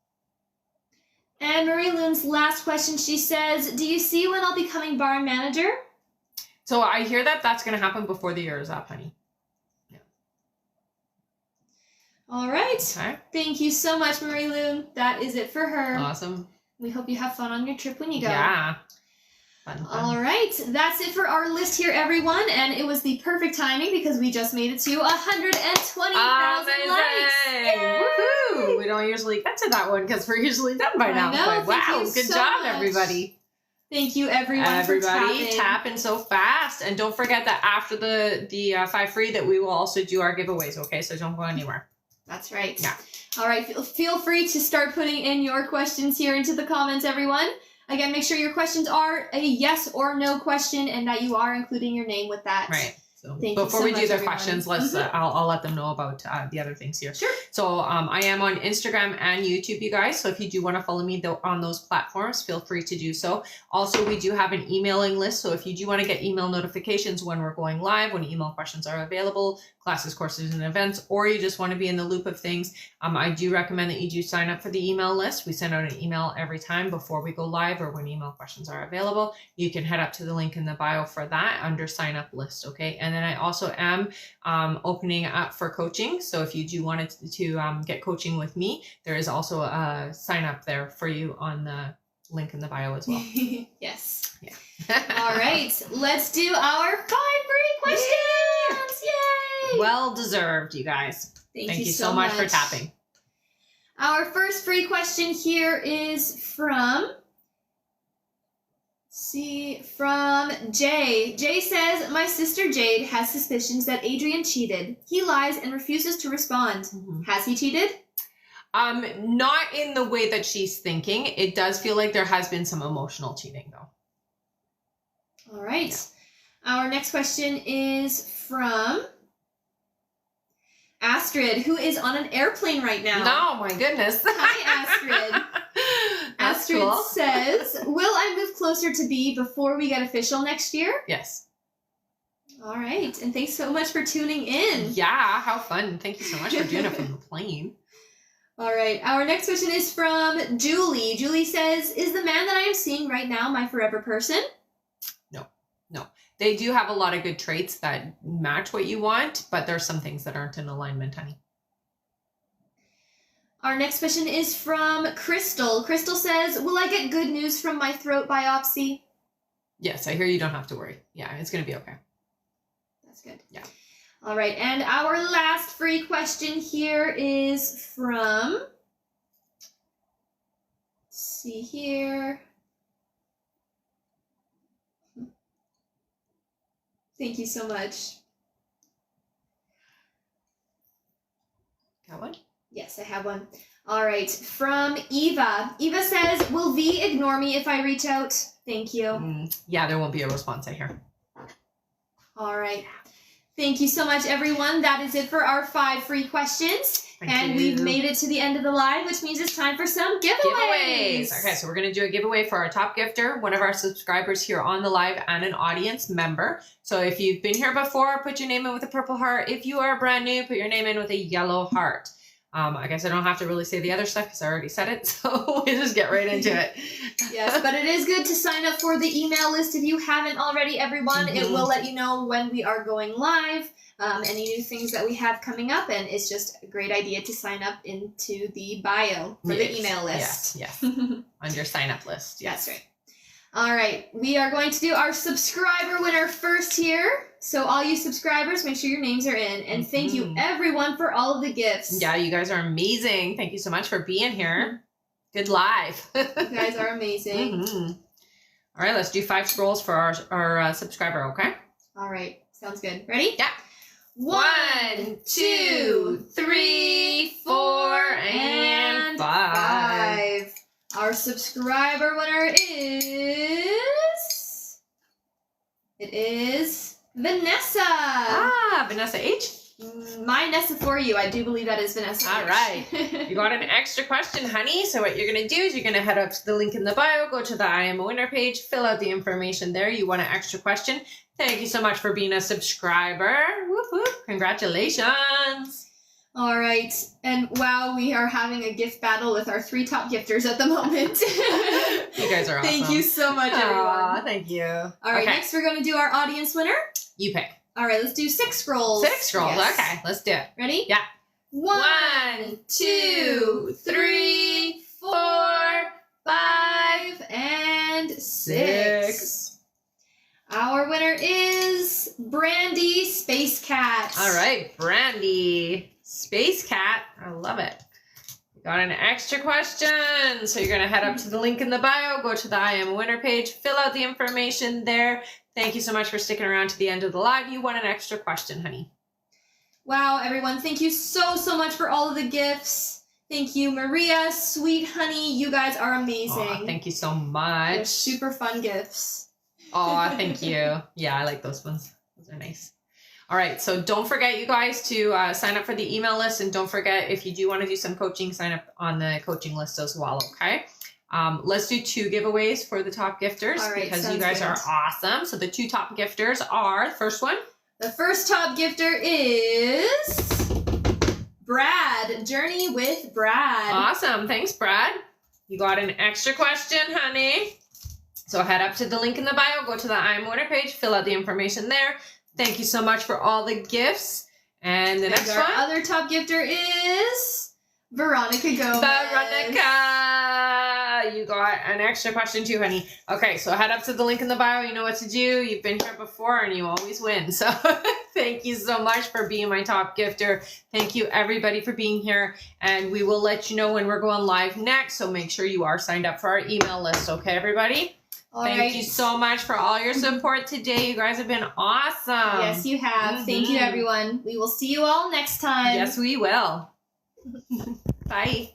And Marie Loon's last question, she says, do you see when I'll be becoming barn manager? So I hear that that's going to happen before the year is up, honey. Yeah. All right. Okay. Thank you so much, Marie Loon. That is it for her. Awesome. We hope you have fun on your trip when you go. Yeah. Fun. All right. That's it for our list here, everyone. And it was the perfect timing because we just made it to 120,000 likes. Yay! Woohoo! We don't usually get to that one because we're usually done by now. Know, But wow, good so job, much. everybody. Thank you, everyone, for tapping so fast. And don't forget that after the 5 free that we will also do our giveaways, okay? So don't go anywhere. That's right. Yeah. All right. Feel free to start putting in your questions here into the comments, everyone. Again, make sure your questions are a yes or no question and that you are including your name with that. Right. So Thank before you so we much, do the everyone. questions, let's I'll let them know about the other things here. Sure. So I am on Instagram and YouTube, you guys. So if you do want to follow me on those platforms, feel free to do so. Also, we do have an emailing list. So if you do want to get email notifications when we're going live, when email questions are available, classes, courses, and events, or you just want to be in the loop of things, I do recommend that you do sign up for the email list. We send out an email every time before we go live or when email questions are available. You can head up to the link in the bio for that under sign up list. Okay. And then I also am opening up for coaching. So if you do want to get coaching with me, there is also a sign up there for you on the link in the bio as well. Yes. Yeah. All right. Let's do our 5 free questions. Yay! Well deserved, you guys. Thank you so much for tapping. Our first free question here is from Jay. Jay says, my sister Jade has suspicions that Adrian cheated. He lies and refuses to respond. Has he cheated? Not in the way that she's thinking. It does feel like there has been some emotional cheating though. All right. Our next question is from Astrid, who is on an airplane right now. No, my goodness. Hi, Astrid. That's Astrid cool. says, will I move closer to B before we get official next year? Yes. All right. And thanks so much for tuning in. Yeah, how fun. Thank you so much for doing it from the plane. All right. Our next question is from Julie. Julie says, is the man that I am seeing right now my forever person? No. They do have a lot of good traits that match what you want, but there's some things that aren't in alignment, honey. Our next question is from Crystal. Crystal says, will I get good news from my throat biopsy? Yes, I hear you don't have to worry. Yeah, it's going to be okay. That's good. Yeah. All right. And our last free question here is from, let's see here. Thank you so much. Got one? Yes, I have one. All right. From Eva. Eva says, will V ignore me if I reach out? Thank you. Yeah, there won't be a response, I hear. All right. Thank you so much, everyone. That is it for our 5 free questions. Thank you. We've made it to the end of the live, which means it's time for some giveaways. Okay, so we're going to do a giveaway for our top gifter, one of our subscribers here on the live, and an audience member. So if you've been here before, put your name in with a purple heart. If you are brand new, put your name in with a yellow heart. I guess I don't have to really say the other stuff because I already said it, so we'll just get right into it. Yes, but it is good to sign up for the email list if you haven't already, everyone. It will let you know when we are going live, any new things that we have coming up, and it's just a great idea to sign up into the bio for the email list. Yes, on your sign-up list. Yes. That's right. All right, we are going to do our subscriber winner first here. So all you subscribers, make sure your names are in. And thank you, everyone, for all of the gifts. Yeah, you guys are amazing. Thank you so much for being here. Good live. You guys are amazing. All right, let's do 5 scrolls for our subscriber, okay? All right, sounds good. Ready? Yeah. 1, 2, 3, 4, and 5. Our subscriber winner is... It is Vanessa. Ah, Vanessa H. My Nessa for you. I do believe that is Vanessa. All right. You got an extra question, honey. So what you're going to do is you're going to head up to the link in the bio, go to the I am a winner page, fill out the information there. You want an extra question. Thank you so much for being a subscriber. Whoop, whoop. Congratulations. All right. And wow, we are having a gift battle with our 3 top gifters at the moment. You guys are awesome. Thank you so much, everyone. Aw, thank you. All right, next we're going to do our audience winner. You pick. All right, let's do 6 scrolls. 6 scrolls. Yes. Okay, let's do it. Ready? Yeah. 1, 2, 3, 4, 5, and 6. Our winner is Brandy Space Cat. All right, Brandy Space Cat. I love it. Got an extra question. So you're going to head up to the link in the bio, go to the I am a winner page, fill out the information there. Thank you so much for sticking around to the end of the live. You won an extra question, honey. Wow, everyone. Thank you so much for all of the gifts. Thank you, Maria, sweet honey. You guys are amazing. Aw, thank you so much. They're super fun gifts. Oh, thank you. Yeah, I like those ones. Those are nice. All right, so don't forget, you guys, to sign up for the email list. And don't forget, if you do want to do some coaching, sign up on the coaching list as well, okay? Let's do 2 giveaways for the top gifters because you guys are awesome. So the 2 top gifters are, the first one. The first top gifter is Brad. Journey with Brad. Awesome. Thanks, Brad. You got an extra question, honey. So head up to the link in the bio, go to the I am a winner page, fill out the information there. Thank you so much for all the gifts. And the next one. Our other top gifter is Veronica Gomez. Veronica, you got an extra question too, honey. Okay, so head up to the link in the bio. You know what to do. You've been here before and you always win. So thank you so much for being my top gifter. Thank you, everybody, for being here. And we will let you know when we're going live next. So make sure you are signed up for our email list. Okay, everybody? Thank you so much for all your support today. You guys have been awesome. Yes, you have. Thank you, everyone. We will see you all next time. Yes, we will. Bye.